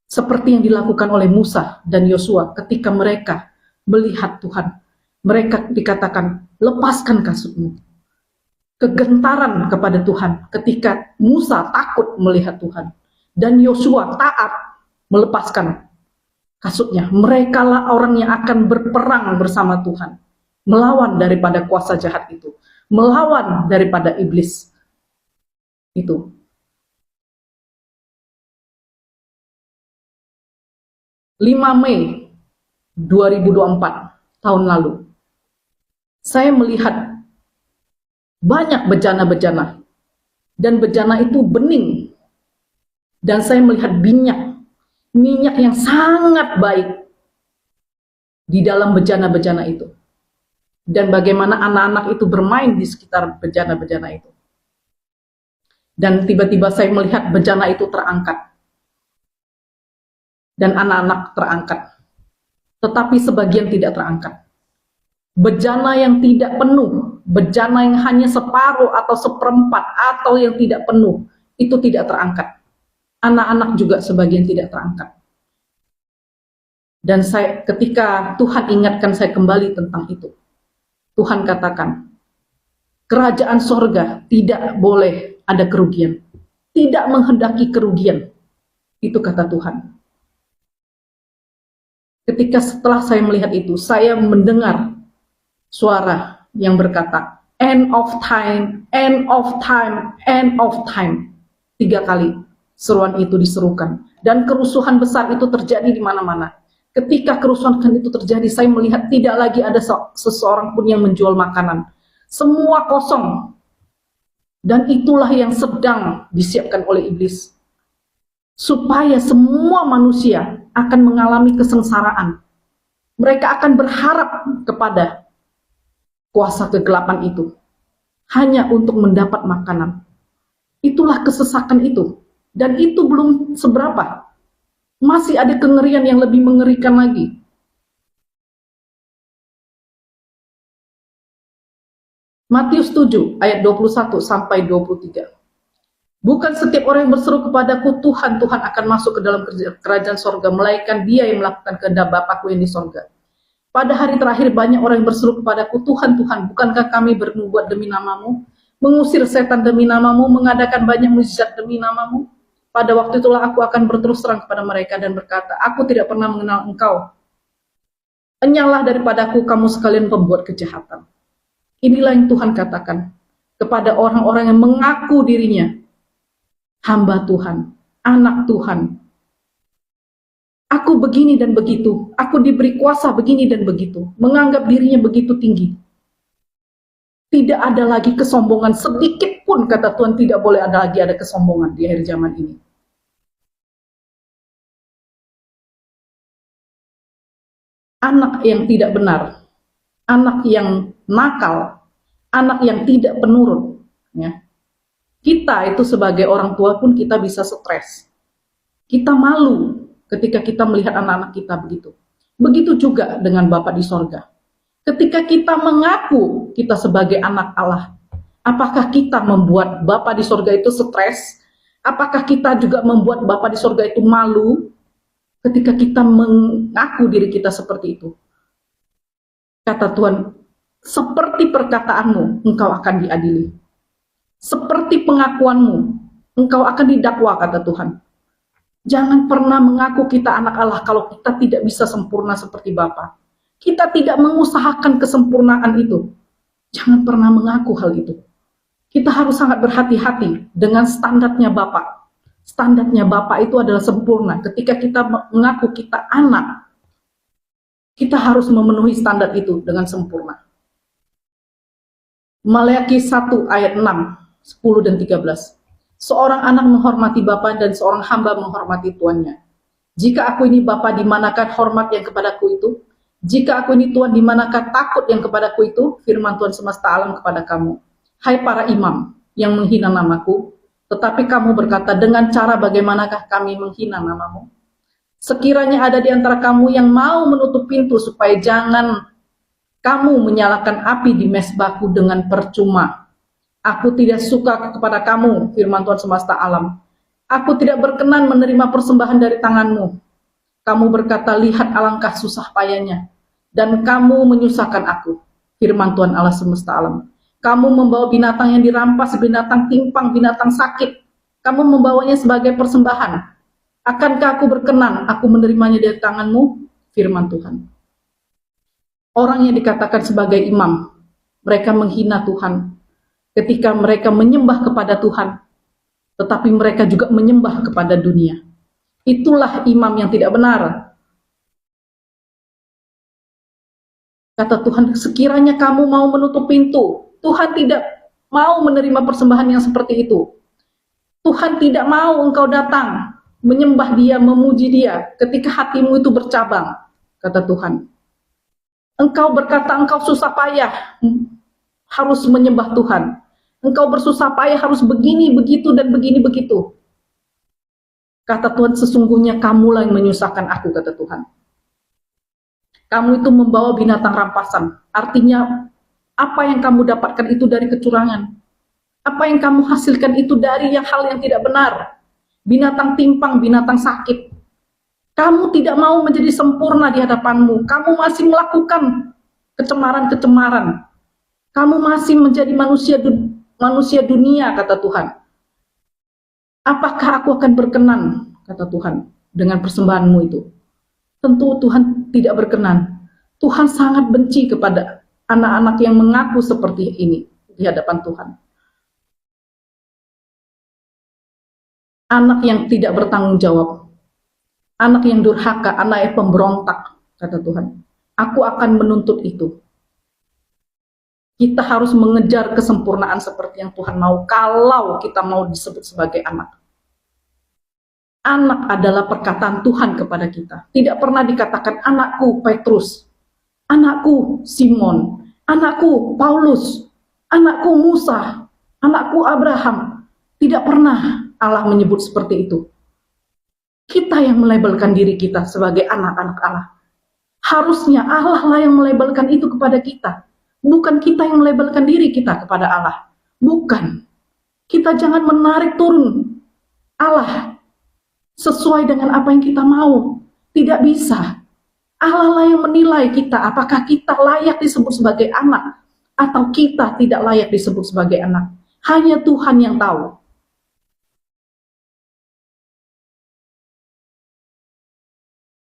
Seperti yang dilakukan oleh Musa dan Yosua ketika mereka melihat Tuhan. Mereka dikatakan, lepaskan kasutmu. Kegentaran kepada Tuhan ketika Musa takut melihat Tuhan. Dan Yosua taat melepaskan kasutnya. Mereka lah orang yang akan berperang bersama Tuhan. Melawan daripada kuasa jahat itu. Melawan daripada iblis. Itu. Mei 2024 tahun lalu, saya melihat banyak bejana-bejana, dan bejana itu bening, dan saya melihat minyak yang sangat baik di dalam bejana-bejana itu, dan bagaimana anak-anak itu bermain di sekitar bejana-bejana itu, dan tiba-tiba saya melihat bejana itu terangkat, dan anak-anak terangkat, tetapi sebagian tidak terangkat. Bejana yang tidak penuh, bejana yang hanya separuh atau seperempat atau yang tidak penuh, itu tidak terangkat. Anak-anak juga sebagian tidak terangkat. Dan ketika Tuhan ingatkan saya kembali tentang itu, Tuhan katakan, kerajaan sorga tidak boleh ada kerugian, tidak menghendaki kerugian. Itu kata Tuhan. Ketika setelah saya melihat itu, saya mendengar suara yang berkata, end of time, end of time, end of time. 3 kali seruan itu diserukan. Dan kerusuhan besar itu terjadi di mana-mana. Ketika kerusuhan itu terjadi, saya melihat tidak lagi ada seseorang pun yang menjual makanan. Semua kosong. Dan itulah yang sedang disiapkan oleh iblis. Supaya semua manusia akan mengalami kesengsaraan. Mereka akan berharap kepada kuasa kegelapan itu hanya untuk mendapat makanan. Itulah kesesakan itu. Dan itu belum seberapa. Masih ada kengerian yang lebih mengerikan lagi. Matius 7 ayat 21 sampai 23. Bukan setiap orang yang berseru kepadaku, Tuhan, Tuhan akan masuk ke dalam kerajaan sorga, melainkan dia yang melakukan kehendak Bapakku yang di sorga. Pada hari terakhir banyak orang yang berseru kepadaku, Tuhan, Tuhan, bukankah kami bernubuat demi namamu, mengusir setan demi namamu, mengadakan banyak mukjizat demi namamu? Pada waktu itulah aku akan berterus terang kepada mereka dan berkata, aku tidak pernah mengenal engkau. Enyahlah daripadaku kamu sekalian pembuat kejahatan. Inilah yang Tuhan katakan kepada orang-orang yang mengaku dirinya hamba Tuhan, anak Tuhan. Aku begini dan begitu, aku diberi kuasa begini dan begitu, menganggap dirinya begitu tinggi. Tidak ada lagi kesombongan sedikit pun, kata Tuhan, tidak boleh ada lagi ada kesombongan di akhir zaman ini. Anak yang tidak benar, anak yang nakal, anak yang tidak penurut, ya. Kita itu sebagai orang tua pun kita bisa stres. Kita malu ketika kita melihat anak-anak kita begitu. Begitu juga dengan Bapa di sorga. Ketika kita mengaku kita sebagai anak Allah, apakah kita membuat Bapa di sorga itu stres? Apakah kita juga membuat Bapa di sorga itu malu ketika kita mengaku diri kita seperti itu? Kata Tuhan, seperti perkataanmu, engkau akan diadili. Seperti pengakuanmu, engkau akan didakwa, kata Tuhan. Jangan pernah mengaku kita anak Allah kalau kita tidak bisa sempurna seperti Bapa. Kita tidak mengusahakan kesempurnaan itu. Jangan pernah mengaku hal itu. Kita harus sangat berhati-hati dengan standarnya Bapa. Standarnya Bapa itu adalah sempurna. Ketika kita mengaku kita anak, kita harus memenuhi standar itu dengan sempurna. Maleakhi 1 ayat 6, 10 dan 13. Seorang anak menghormati Bapa dan seorang hamba menghormati tuannya. Jika aku ini Bapa, di manakah hormat yang kepadaku itu? Jika aku ini Tuhan, di manakah takut yang kepadaku itu? Firman Tuhan semesta alam kepada kamu. Hai para imam yang menghina namaku, tetapi kamu berkata, dengan cara bagaimanakah kami menghina namamu? Sekiranya ada di antara kamu yang mau menutup pintu supaya jangan kamu menyalakan api di mezbahku dengan percuma. Aku tidak suka kepada kamu, firman Tuhan semesta alam. Aku tidak berkenan menerima persembahan dari tanganmu. Kamu berkata, lihat alangkah susah payahnya, dan kamu menyusahkan aku, firman Tuhan Allah semesta alam. Kamu membawa binatang yang dirampas, binatang timpang, binatang sakit. Kamu membawanya sebagai persembahan. Akankah aku berkenan, aku menerimanya dari tanganmu? Firman Tuhan. Orang yang dikatakan sebagai imam, mereka menghina Tuhan. Ketika mereka menyembah kepada Tuhan, tetapi mereka juga menyembah kepada dunia. Itulah imam yang tidak benar. Kata Tuhan, sekiranya kamu mau menutup pintu, Tuhan tidak mau menerima persembahan yang seperti itu. Tuhan tidak mau engkau datang, menyembah Dia, memuji Dia, ketika hatimu itu bercabang, kata Tuhan. Engkau berkata engkau susah payah, harus menyembah Tuhan. Engkau bersusah payah harus begini, begitu, dan begini, begitu. Kata Tuhan, sesungguhnya kamulah yang menyusahkan aku, kata Tuhan. Kamu itu membawa binatang rampasan, artinya apa yang kamu dapatkan itu dari kecurangan. Apa yang kamu hasilkan itu dari hal yang tidak benar. Binatang timpang, binatang sakit. Kamu tidak mau menjadi sempurna di hadapanmu. Kamu masih melakukan kecemaran-kecemaran. Kamu masih menjadi manusia dunia, kata Tuhan. Apakah aku akan berkenan, kata Tuhan, dengan persembahanmu itu? Tentu Tuhan tidak berkenan. Tuhan sangat benci kepada anak-anak yang mengaku seperti ini di hadapan Tuhan. Anak yang tidak bertanggung jawab, anak yang durhaka, anak yang pemberontak, kata Tuhan. Aku akan menuntut itu. Kita harus mengejar kesempurnaan seperti yang Tuhan mau, kalau kita mau disebut sebagai anak. Anak adalah perkataan Tuhan kepada kita. Tidak pernah dikatakan anakku Petrus, anakku Simon, anakku Paulus, anakku Musa, anakku Abraham. Tidak pernah Allah menyebut seperti itu. Kita yang melabelkan diri kita sebagai anak-anak Allah. Harusnya Allah lah yang melabelkan itu kepada kita. Bukan kita yang melabelkan diri kita kepada Allah. Bukan. Kita jangan menarik turun Allah sesuai dengan apa yang kita mau. Tidak bisa. Allah lah yang menilai kita, apakah kita layak disebut sebagai anak, atau kita tidak layak disebut sebagai anak. Hanya Tuhan yang tahu.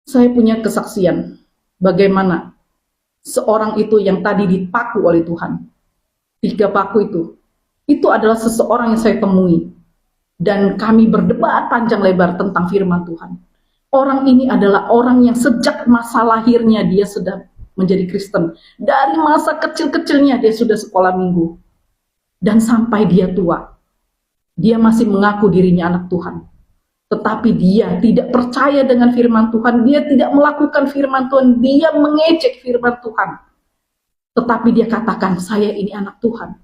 Saya punya kesaksian bagaimana seorang itu yang tadi dipaku oleh Tuhan. 3 paku itu adalah seseorang yang saya temui. Dan kami berdebat panjang lebar tentang firman Tuhan. Orang ini adalah orang yang sejak masa lahirnya dia sudah menjadi Kristen. Dari masa kecil-kecilnya dia sudah sekolah minggu. Dan sampai dia tua, dia masih mengaku dirinya anak Tuhan. Tetapi dia tidak percaya dengan firman Tuhan. Dia tidak melakukan firman Tuhan. Dia mengejek firman Tuhan. Tetapi dia katakan, saya ini anak Tuhan.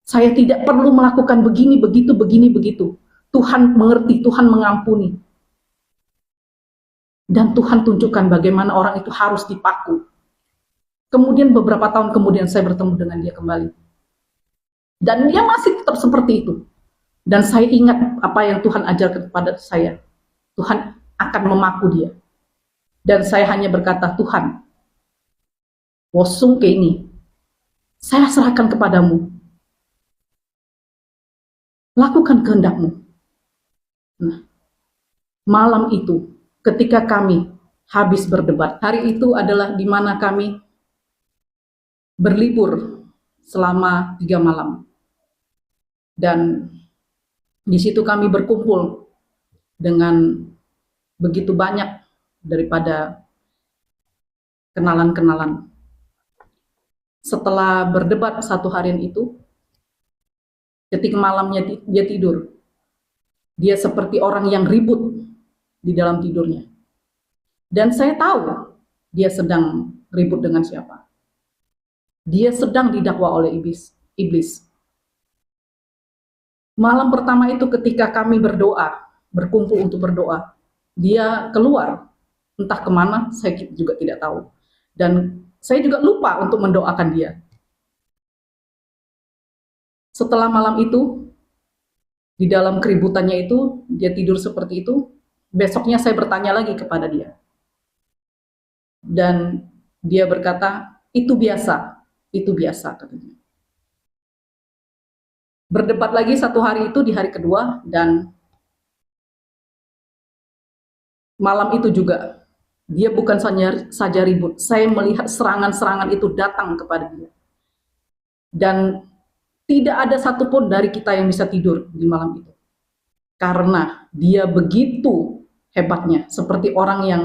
Saya tidak perlu melakukan begini, begitu, begini, begitu. Tuhan mengerti, Tuhan mengampuni. Dan Tuhan tunjukkan bagaimana orang itu harus dipaku. Kemudian beberapa tahun kemudian saya bertemu dengan dia kembali. Dan dia masih tetap seperti itu. Dan saya ingat apa yang Tuhan ajarkan kepada saya. Tuhan akan memaku dia. Dan saya hanya berkata, Tuhan, wosung ke ini, saya serahkan kepadamu. Lakukan kehendak-Mu. Nah, malam itu, ketika kami habis berdebat, hari itu adalah di mana kami berlibur selama 3 malam. Dan di situ kami berkumpul dengan begitu banyak daripada kenalan-kenalan. Setelah berdebat satu harian itu, ketika malamnya dia tidur, dia seperti orang yang ribut di dalam tidurnya. Dan saya tahu dia sedang ribut dengan siapa. Dia sedang didakwa oleh iblis. Malam pertama itu ketika kami berkumpul untuk berdoa, dia keluar, entah kemana, saya juga tidak tahu. Dan saya juga lupa untuk mendoakan dia. Setelah malam itu, di dalam keributannya itu, dia tidur seperti itu, besoknya saya bertanya lagi kepada dia. Dan dia berkata, itu biasa katanya. Berdebat lagi satu hari itu di hari kedua, dan malam itu juga dia bukan saja ribut, saya melihat serangan-serangan itu datang kepada dia. Dan tidak ada satupun dari kita yang bisa tidur di malam itu. Karena dia begitu hebatnya, seperti orang yang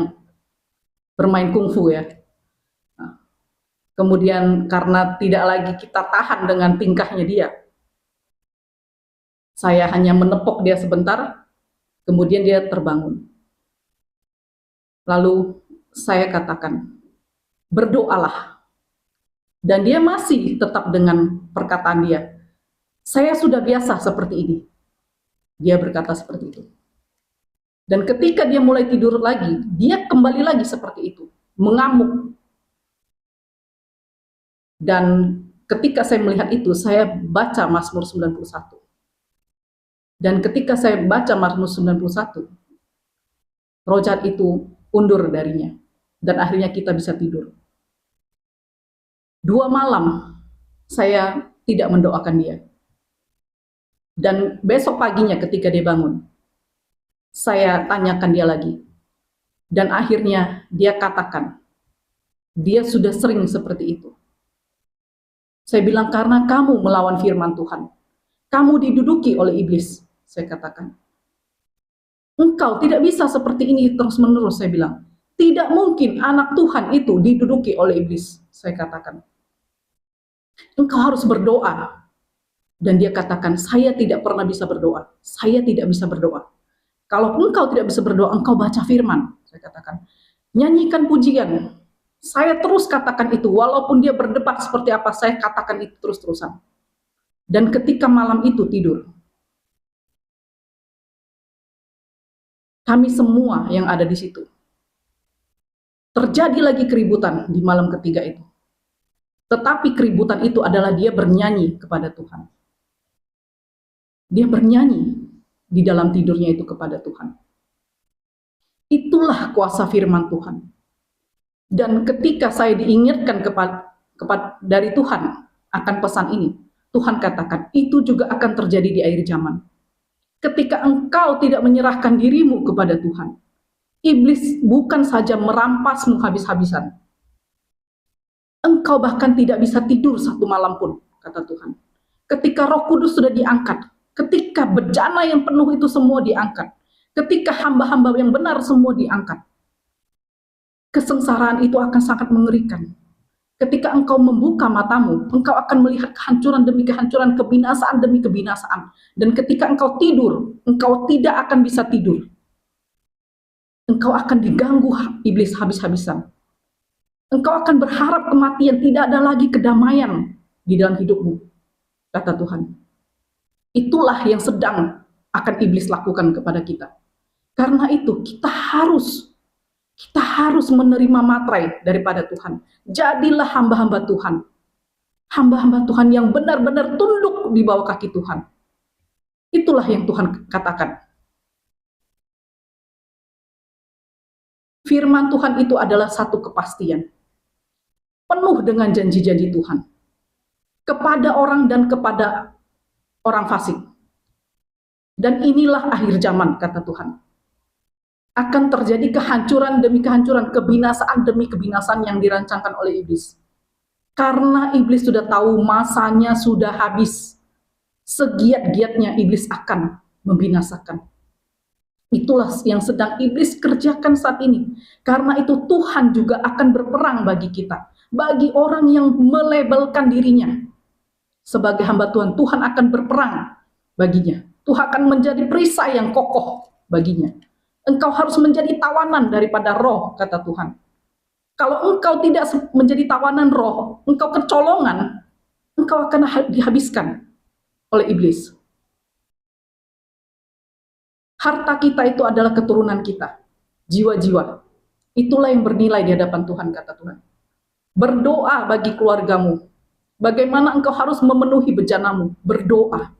bermain kungfu ya. Nah, kemudian karena tidak lagi kita tahan dengan tingkahnya dia, saya hanya menepok dia sebentar, kemudian dia terbangun. Lalu saya katakan, berdoalah. Dan dia masih tetap dengan perkataan dia, saya sudah biasa seperti ini. Dia berkata seperti itu. Dan ketika dia mulai tidur lagi, dia kembali lagi seperti itu, mengamuk. Dan ketika saya melihat itu, saya baca Mazmur 91. Dan ketika saya baca Mazmur 91, roh jahat itu undur darinya. Dan akhirnya kita bisa tidur. 2 malam saya tidak mendoakan dia. Dan besok paginya ketika dia bangun, saya tanyakan dia lagi. Dan akhirnya dia katakan, dia sudah sering seperti itu. Saya bilang, karena kamu melawan firman Tuhan. Kamu diduduki oleh iblis, saya katakan. Engkau tidak bisa seperti ini terus-menerus, saya bilang. Tidak mungkin anak Tuhan itu diduduki oleh iblis, saya katakan. Engkau harus berdoa. Dan dia katakan, saya tidak pernah bisa berdoa. Saya tidak bisa berdoa. Kalau engkau tidak bisa berdoa, engkau baca firman, saya katakan. Nyanyikan pujian. Saya terus katakan itu, walaupun dia berdebat seperti apa, saya katakan itu terus-terusan. Dan ketika malam itu tidur, kami semua yang ada di situ, terjadi lagi keributan di malam ketiga itu. Tetapi keributan itu adalah dia bernyanyi kepada Tuhan. Dia bernyanyi di dalam tidurnya itu kepada Tuhan. Itulah kuasa firman Tuhan. Dan ketika saya diingatkan dari Tuhan akan pesan ini, Tuhan katakan, itu juga akan terjadi di akhir zaman. Ketika engkau tidak menyerahkan dirimu kepada Tuhan, iblis bukan saja merampasmu habis-habisan, engkau bahkan tidak bisa tidur satu malam pun, kata Tuhan. Ketika Roh Kudus sudah diangkat, ketika bejana yang penuh itu semua diangkat, ketika hamba-hamba yang benar semua diangkat, kesengsaraan itu akan sangat mengerikan. Ketika engkau membuka matamu, engkau akan melihat kehancuran demi kehancuran, kebinasaan demi kebinasaan. Dan ketika engkau tidur, engkau tidak akan bisa tidur. Engkau akan diganggu iblis habis-habisan. Engkau akan berharap kematian, tidak ada lagi kedamaian di dalam hidupmu, kata Tuhan. Itulah yang sedang akan iblis lakukan kepada kita. Karena itu kita harus menerima materai daripada Tuhan. Jadilah hamba-hamba Tuhan. Hamba-hamba Tuhan yang benar-benar tunduk di bawah kaki Tuhan. Itulah yang Tuhan katakan. Firman Tuhan itu adalah satu kepastian. Penuh dengan janji-janji Tuhan. Kepada orang dan kepada orang fasik. Dan inilah akhir zaman, kata Tuhan. Akan terjadi kehancuran demi kehancuran, kebinasaan demi kebinasaan yang dirancangkan oleh iblis. Karena iblis sudah tahu masanya sudah habis. segiat-giatnya iblis akan membinasakan. Itulah yang sedang iblis kerjakan saat ini. Karena itu Tuhan juga akan berperang bagi kita. Bagi orang yang melabelkan dirinya sebagai hamba Tuhan, Tuhan akan berperang baginya. Tuhan akan menjadi perisai yang kokoh baginya. Engkau harus menjadi tawanan daripada roh, kata Tuhan. Kalau engkau tidak menjadi tawanan roh, engkau kecolongan, engkau akan dihabiskan oleh iblis. Harta kita itu adalah keturunan kita, jiwa-jiwa. Itulah yang bernilai di hadapan Tuhan, kata Tuhan. Berdoa bagi keluargamu. Bagaimana engkau harus memenuhi bejanamu? Berdoa.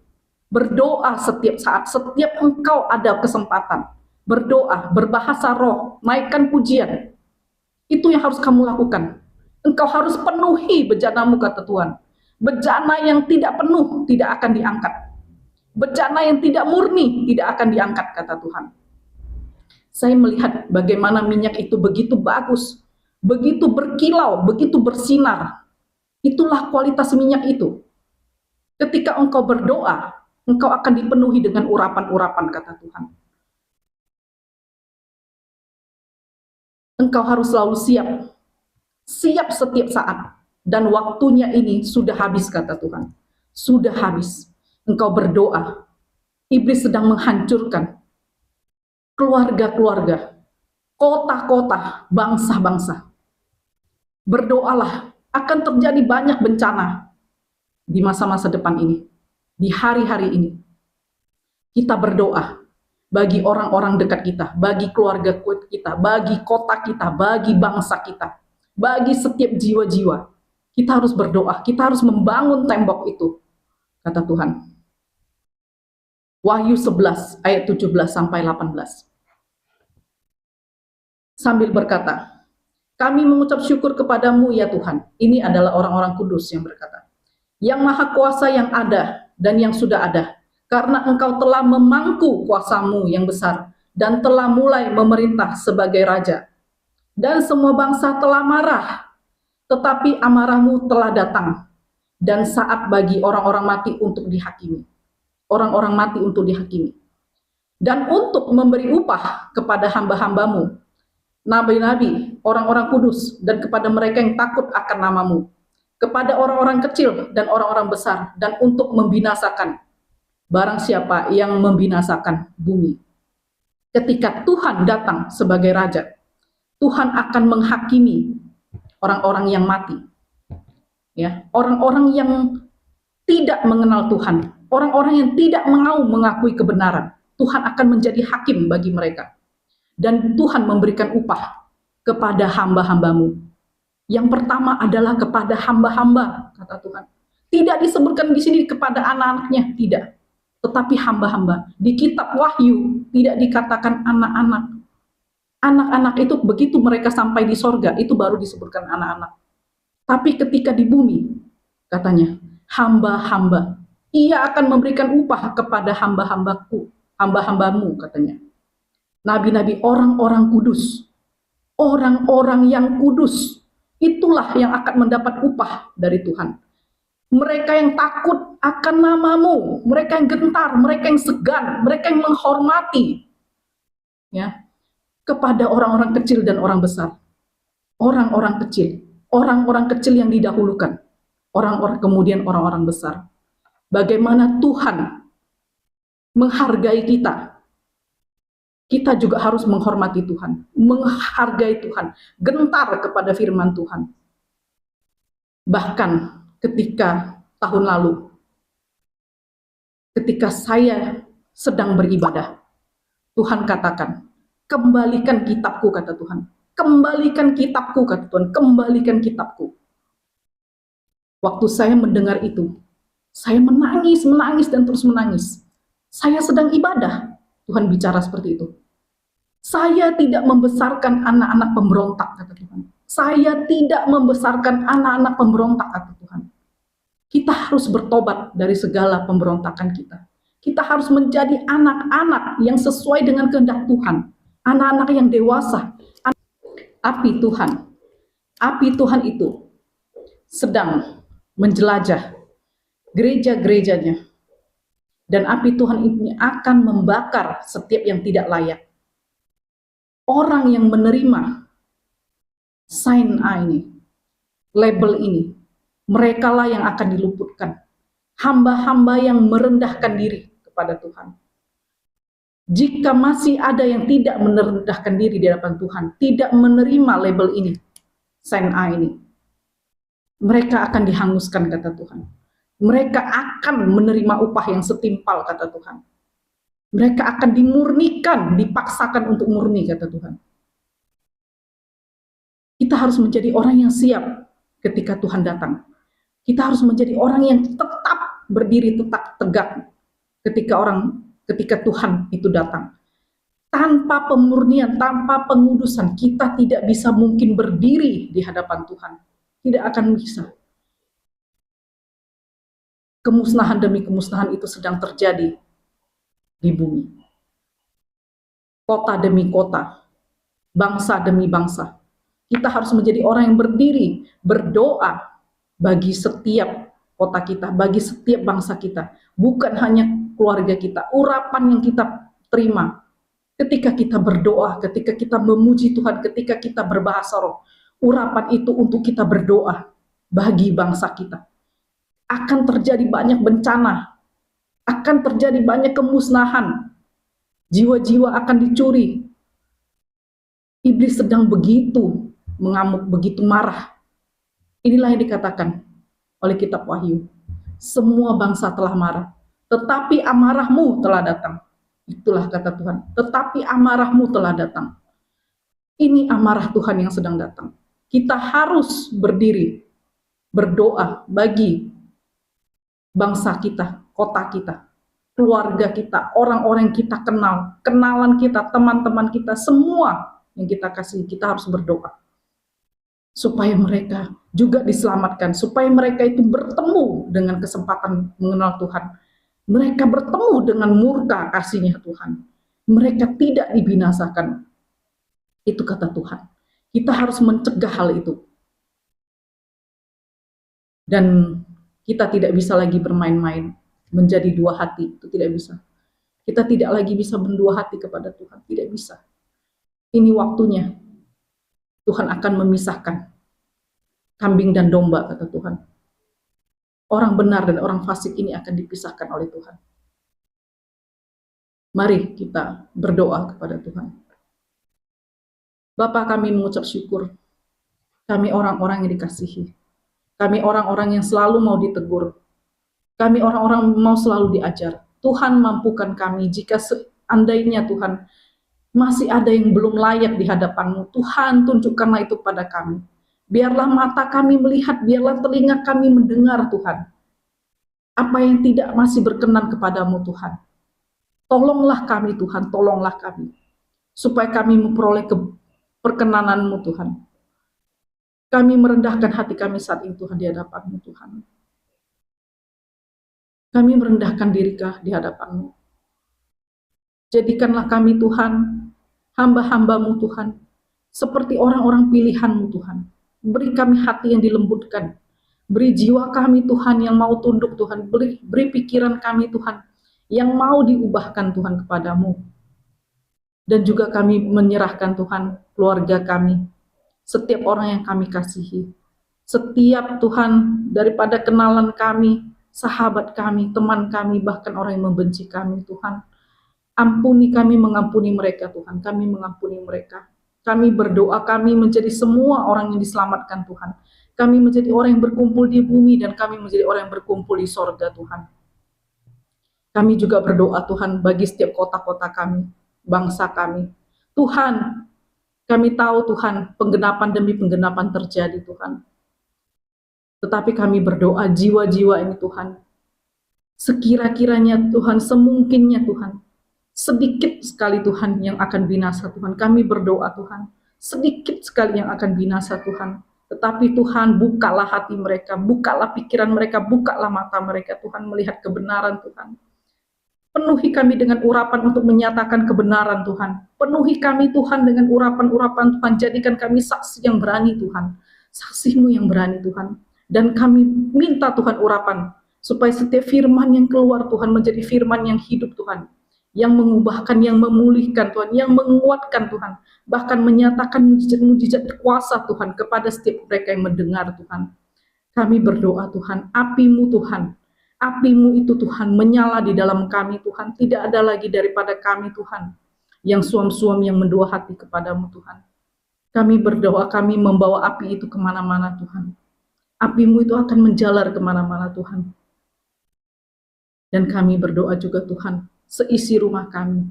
Berdoa setiap saat, setiap engkau ada kesempatan. Berdoa, berbahasa roh, naikkan pujian. Itu yang harus kamu lakukan. Engkau harus penuhi bejanamu, kata Tuhan. Bejana yang tidak penuh tidak akan diangkat. Bejana yang tidak murni tidak akan diangkat, kata Tuhan. Saya melihat bagaimana minyak itu begitu bagus, begitu berkilau, begitu bersinar. Itulah kualitas minyak itu. Ketika engkau berdoa, engkau akan dipenuhi dengan urapan-urapan, kata Tuhan. Engkau harus selalu siap. Siap setiap saat. Dan waktunya ini sudah habis, kata Tuhan. Sudah habis. Engkau berdoa. Iblis sedang menghancurkan keluarga-keluarga, kota-kota, bangsa-bangsa. Berdoalah, akan terjadi banyak bencana di masa-masa depan ini, di hari-hari ini. Kita berdoa bagi orang-orang dekat kita, bagi keluarga kita, bagi kota kita, bagi bangsa kita, bagi setiap jiwa-jiwa. Kita harus berdoa, kita harus membangun tembok itu, kata Tuhan. Wahyu 11 ayat 17 sampai 18. Sambil berkata, kami mengucap syukur kepadamu ya Tuhan. Ini adalah orang-orang kudus yang berkata. Yang maha kuasa yang ada dan yang sudah ada. Karena engkau telah memangku kuasamu yang besar dan telah mulai memerintah sebagai raja. Dan semua bangsa telah marah, tetapi amarahmu telah datang. Dan saat bagi orang-orang mati untuk dihakimi. Orang-orang mati untuk dihakimi. Dan untuk memberi upah kepada hamba-hambamu, nabi-nabi, orang-orang kudus, dan kepada mereka yang takut akan namamu, kepada orang-orang kecil dan orang-orang besar, dan untuk membinasakan barang siapa yang membinasakan bumi. Ketika Tuhan datang sebagai raja, Tuhan akan menghakimi orang-orang yang mati, ya, orang-orang yang tidak mengenal Tuhan, orang-orang yang tidak mau mengakui kebenaran. Tuhan akan menjadi hakim bagi mereka. Dan Tuhan memberikan upah kepada hamba-hambamu. Yang pertama adalah kepada hamba-hamba, kata Tuhan. Tidak disebutkan di sini kepada anak-anaknya, tidak. Tetapi hamba-hamba. Di kitab Wahyu tidak dikatakan anak-anak. Anak-anak itu begitu mereka sampai di sorga, itu baru disebutkan anak-anak. Tapi ketika di bumi, katanya, hamba-hamba. Ia akan memberikan upah kepada hamba-hambaku, hamba-hambamu, katanya. Nabi-nabi, orang-orang kudus, orang-orang yang kudus, itulah yang akan mendapat upah dari Tuhan. Mereka yang takut akan namamu, mereka yang gentar, mereka yang segan, mereka yang menghormati, ya, kepada orang-orang kecil dan orang besar. Orang-orang kecil yang didahulukan, orang-orang kemudian orang-orang besar. Bagaimana Tuhan menghargai kita. Kita juga harus menghormati Tuhan, menghargai Tuhan, gentar kepada firman Tuhan. Bahkan ketika tahun lalu, ketika saya sedang beribadah, Tuhan katakan, kembalikan kitabku, kata Tuhan. Kembalikan kitabku, kata Tuhan, kembalikan kitabku. Waktu saya mendengar itu, saya menangis dan terus menangis. Saya sedang ibadah, Tuhan bicara seperti itu. Saya tidak membesarkan anak-anak pemberontak, kata Tuhan. Saya tidak membesarkan anak-anak pemberontak, kata Tuhan. Kita harus bertobat dari segala pemberontakan kita. Kita harus menjadi anak-anak yang sesuai dengan kehendak Tuhan. Anak-anak yang dewasa. Api Tuhan itu sedang menjelajah gereja-gerejanya. Dan api Tuhan ini akan membakar setiap yang tidak layak. Orang yang menerima sign A ini, label ini, merekalah yang akan diluputkan. Hamba-hamba yang merendahkan diri kepada Tuhan. Jika masih ada yang tidak merendahkan diri di hadapan Tuhan, tidak menerima label ini, sign A ini, mereka akan dihanguskan, kata Tuhan. Mereka akan menerima upah yang setimpal, kata Tuhan. Mereka akan dimurnikan, dipaksakan untuk murni, kata Tuhan. Kita harus menjadi orang yang siap ketika Tuhan datang. Kita harus menjadi orang yang tetap berdiri, tetap tegak ketika Tuhan itu datang. Tanpa pemurnian, tanpa pengudusan, kita tidak bisa mungkin berdiri di hadapan Tuhan. Tidak akan bisa. Kemusnahan demi kemusnahan itu sedang terjadi di bumi. Kota demi kota, bangsa demi bangsa. Kita harus menjadi orang yang berdiri, berdoa bagi setiap kota kita, bagi setiap bangsa kita. Bukan hanya keluarga kita, urapan yang kita terima. Ketika kita berdoa, ketika kita memuji Tuhan, ketika kita berbahasa roh, urapan itu untuk kita berdoa bagi bangsa kita. Akan terjadi banyak bencana, akan terjadi banyak kemusnahan, jiwa-jiwa akan dicuri. Iblis sedang begitu mengamuk, begitu marah. Inilah yang dikatakan oleh kitab Wahyu. Semua bangsa telah marah, tetapi amarahmu telah datang. Itulah kata Tuhan, tetapi amarahmu telah datang. Ini amarah Tuhan yang sedang datang. Kita harus berdiri, berdoa bagi bangsa kita, kota kita, keluarga kita, orang-orang yang kita kenal, kenalan kita, teman-teman kita, semua yang kita kasih, kita harus berdoa. Supaya mereka juga diselamatkan, supaya mereka itu bertemu dengan kesempatan mengenal Tuhan. Mereka bertemu dengan murka kasih-Nya Tuhan. Mereka tidak dibinasakan. Itu kata Tuhan. Kita harus mencegah hal itu. Dan kita tidak bisa lagi bermain-main, menjadi dua hati, itu tidak bisa. Kita tidak lagi bisa berdua hati kepada Tuhan, tidak bisa. Ini waktunya. Tuhan akan memisahkan kambing dan domba, kata Tuhan. Orang benar dan orang fasik ini akan dipisahkan oleh Tuhan. Mari kita berdoa kepada Tuhan. Bapa, kami mengucap syukur. Kami orang-orang yang dikasihi. Kami orang-orang yang selalu mau ditegur. Kami orang-orang mau selalu diajar. Tuhan mampukan kami jika seandainya Tuhan masih ada yang belum layak di hadapan-Mu. Tuhan, tunjukkanlah itu pada kami. Biarlah mata kami melihat, biarlah telinga kami mendengar, Tuhan. Apa yang tidak masih berkenan kepadamu, Tuhan. Tolonglah kami, Tuhan, tolonglah kami. Supaya kami memperoleh perkenanan-Mu, Tuhan. Kami merendahkan hati kami saat ini, Tuhan, di hadapan-Mu, Tuhan. Kami merendahkan diri di hadapan-Mu. Jadikanlah kami, Tuhan, hamba-hamba-Mu, Tuhan, seperti orang-orang pilihan-Mu, Tuhan. Beri kami hati yang dilembutkan. Beri jiwa kami, Tuhan, yang mau tunduk, Tuhan. Beri pikiran kami, Tuhan, yang mau diubahkan, Tuhan, kepadamu. Dan juga kami menyerahkan, Tuhan, keluarga kami, setiap orang yang kami kasihi. Setiap, Tuhan, daripada kenalan kami, sahabat kami, teman kami, bahkan orang yang membenci kami, Tuhan. Ampuni kami, mengampuni mereka, Tuhan. Kami mengampuni mereka. Kami berdoa, kami menjadi semua orang yang diselamatkan, Tuhan. Kami menjadi orang yang berkumpul di bumi, dan kami menjadi orang yang berkumpul di sorga, Tuhan. Kami juga berdoa, Tuhan, bagi setiap kota-kota kami, bangsa kami. Tuhan, kami tahu, Tuhan, penggenapan demi penggenapan terjadi, Tuhan. Tetapi kami berdoa, jiwa-jiwa ini, Tuhan, sekira-kiranya, Tuhan, semungkinnya, Tuhan, sedikit sekali, Tuhan, yang akan binasa, Tuhan. Kami berdoa, Tuhan, sedikit sekali yang akan binasa, Tuhan. Tetapi Tuhan, bukalah hati mereka, bukalah pikiran mereka, bukalah mata mereka, Tuhan, melihat kebenaran, Tuhan. Penuhi kami dengan urapan untuk menyatakan kebenaran, Tuhan. Penuhi kami, Tuhan, dengan urapan-urapan, Tuhan. Jadikan kami saksi yang berani, Tuhan. Saksi-Mu yang berani, Tuhan. Dan kami minta, Tuhan, urapan supaya setiap firman yang keluar Tuhan menjadi firman yang hidup Tuhan, yang mengubahkan, yang memulihkan Tuhan, yang menguatkan Tuhan, bahkan menyatakan mujizat-mujizat kuasa Tuhan kepada setiap mereka yang mendengar Tuhan. Kami berdoa Tuhan, api-Mu Tuhan, api-Mu itu Tuhan menyala di dalam kami Tuhan, tidak ada lagi daripada kami Tuhan, yang suam-suam yang mendua hati kepadamu Tuhan. Kami berdoa, kami membawa api itu kemana-mana Tuhan. Api-Mu itu akan menjalar kemana-mana Tuhan. Dan kami berdoa juga Tuhan, seisi rumah kami,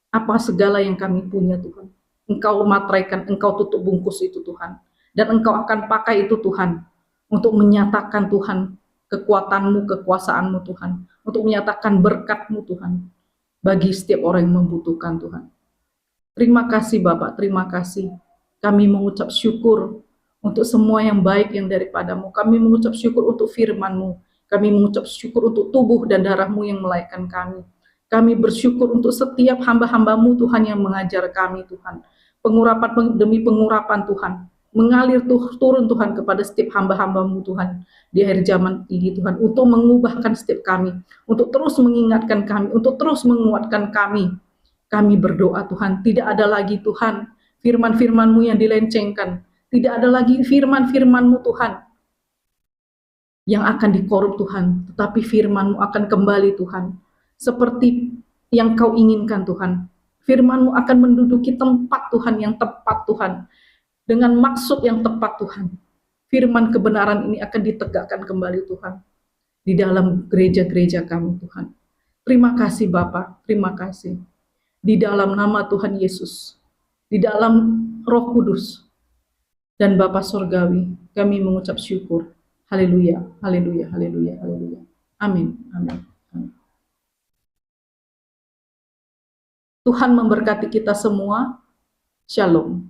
apa segala yang kami punya Tuhan, Engkau materaikan, Engkau tutup bungkus itu Tuhan. Dan Engkau akan pakai itu Tuhan, untuk menyatakan Tuhan, kekuatan-Mu, kekuasaan-Mu Tuhan, untuk menyatakan berkat-Mu Tuhan, bagi setiap orang yang membutuhkan Tuhan. Terima kasih Bapak, terima kasih. Kami mengucap syukur untuk semua yang baik yang daripada-Mu. Kami mengucap syukur untuk firman-Mu. Kami mengucap syukur untuk tubuh dan darah-Mu yang melayakkan kami. Kami bersyukur untuk setiap hamba-hamba-Mu Tuhan yang mengajar kami Tuhan. Pengurapan demi pengurapan Tuhan. Mengalir turun Tuhan kepada setiap hamba-hamba-Mu Tuhan. Di akhir zaman ini Tuhan. Untuk mengubahkan setiap kami. Untuk terus mengingatkan kami. Untuk terus menguatkan kami. Kami berdoa Tuhan. Tidak ada lagi Tuhan firman-firman-Mu yang dilencengkan. Tidak ada lagi firman-firman-Mu Tuhan yang akan dikorup Tuhan, tetapi firman-Mu akan kembali Tuhan, seperti yang Kau inginkan Tuhan. Firman-Mu akan menduduki tempat Tuhan yang tepat Tuhan, dengan maksud yang tepat Tuhan. Firman kebenaran ini akan ditegakkan kembali Tuhan, di dalam gereja-gereja kami Tuhan. Terima kasih Bapa, terima kasih. Di dalam nama Tuhan Yesus, di dalam Roh Kudus, dan Bapa Sorgawi, kami mengucap syukur. Haleluya, haleluya, haleluya, haleluya. Amin, amin, amin. Tuhan memberkati kita semua. Shalom.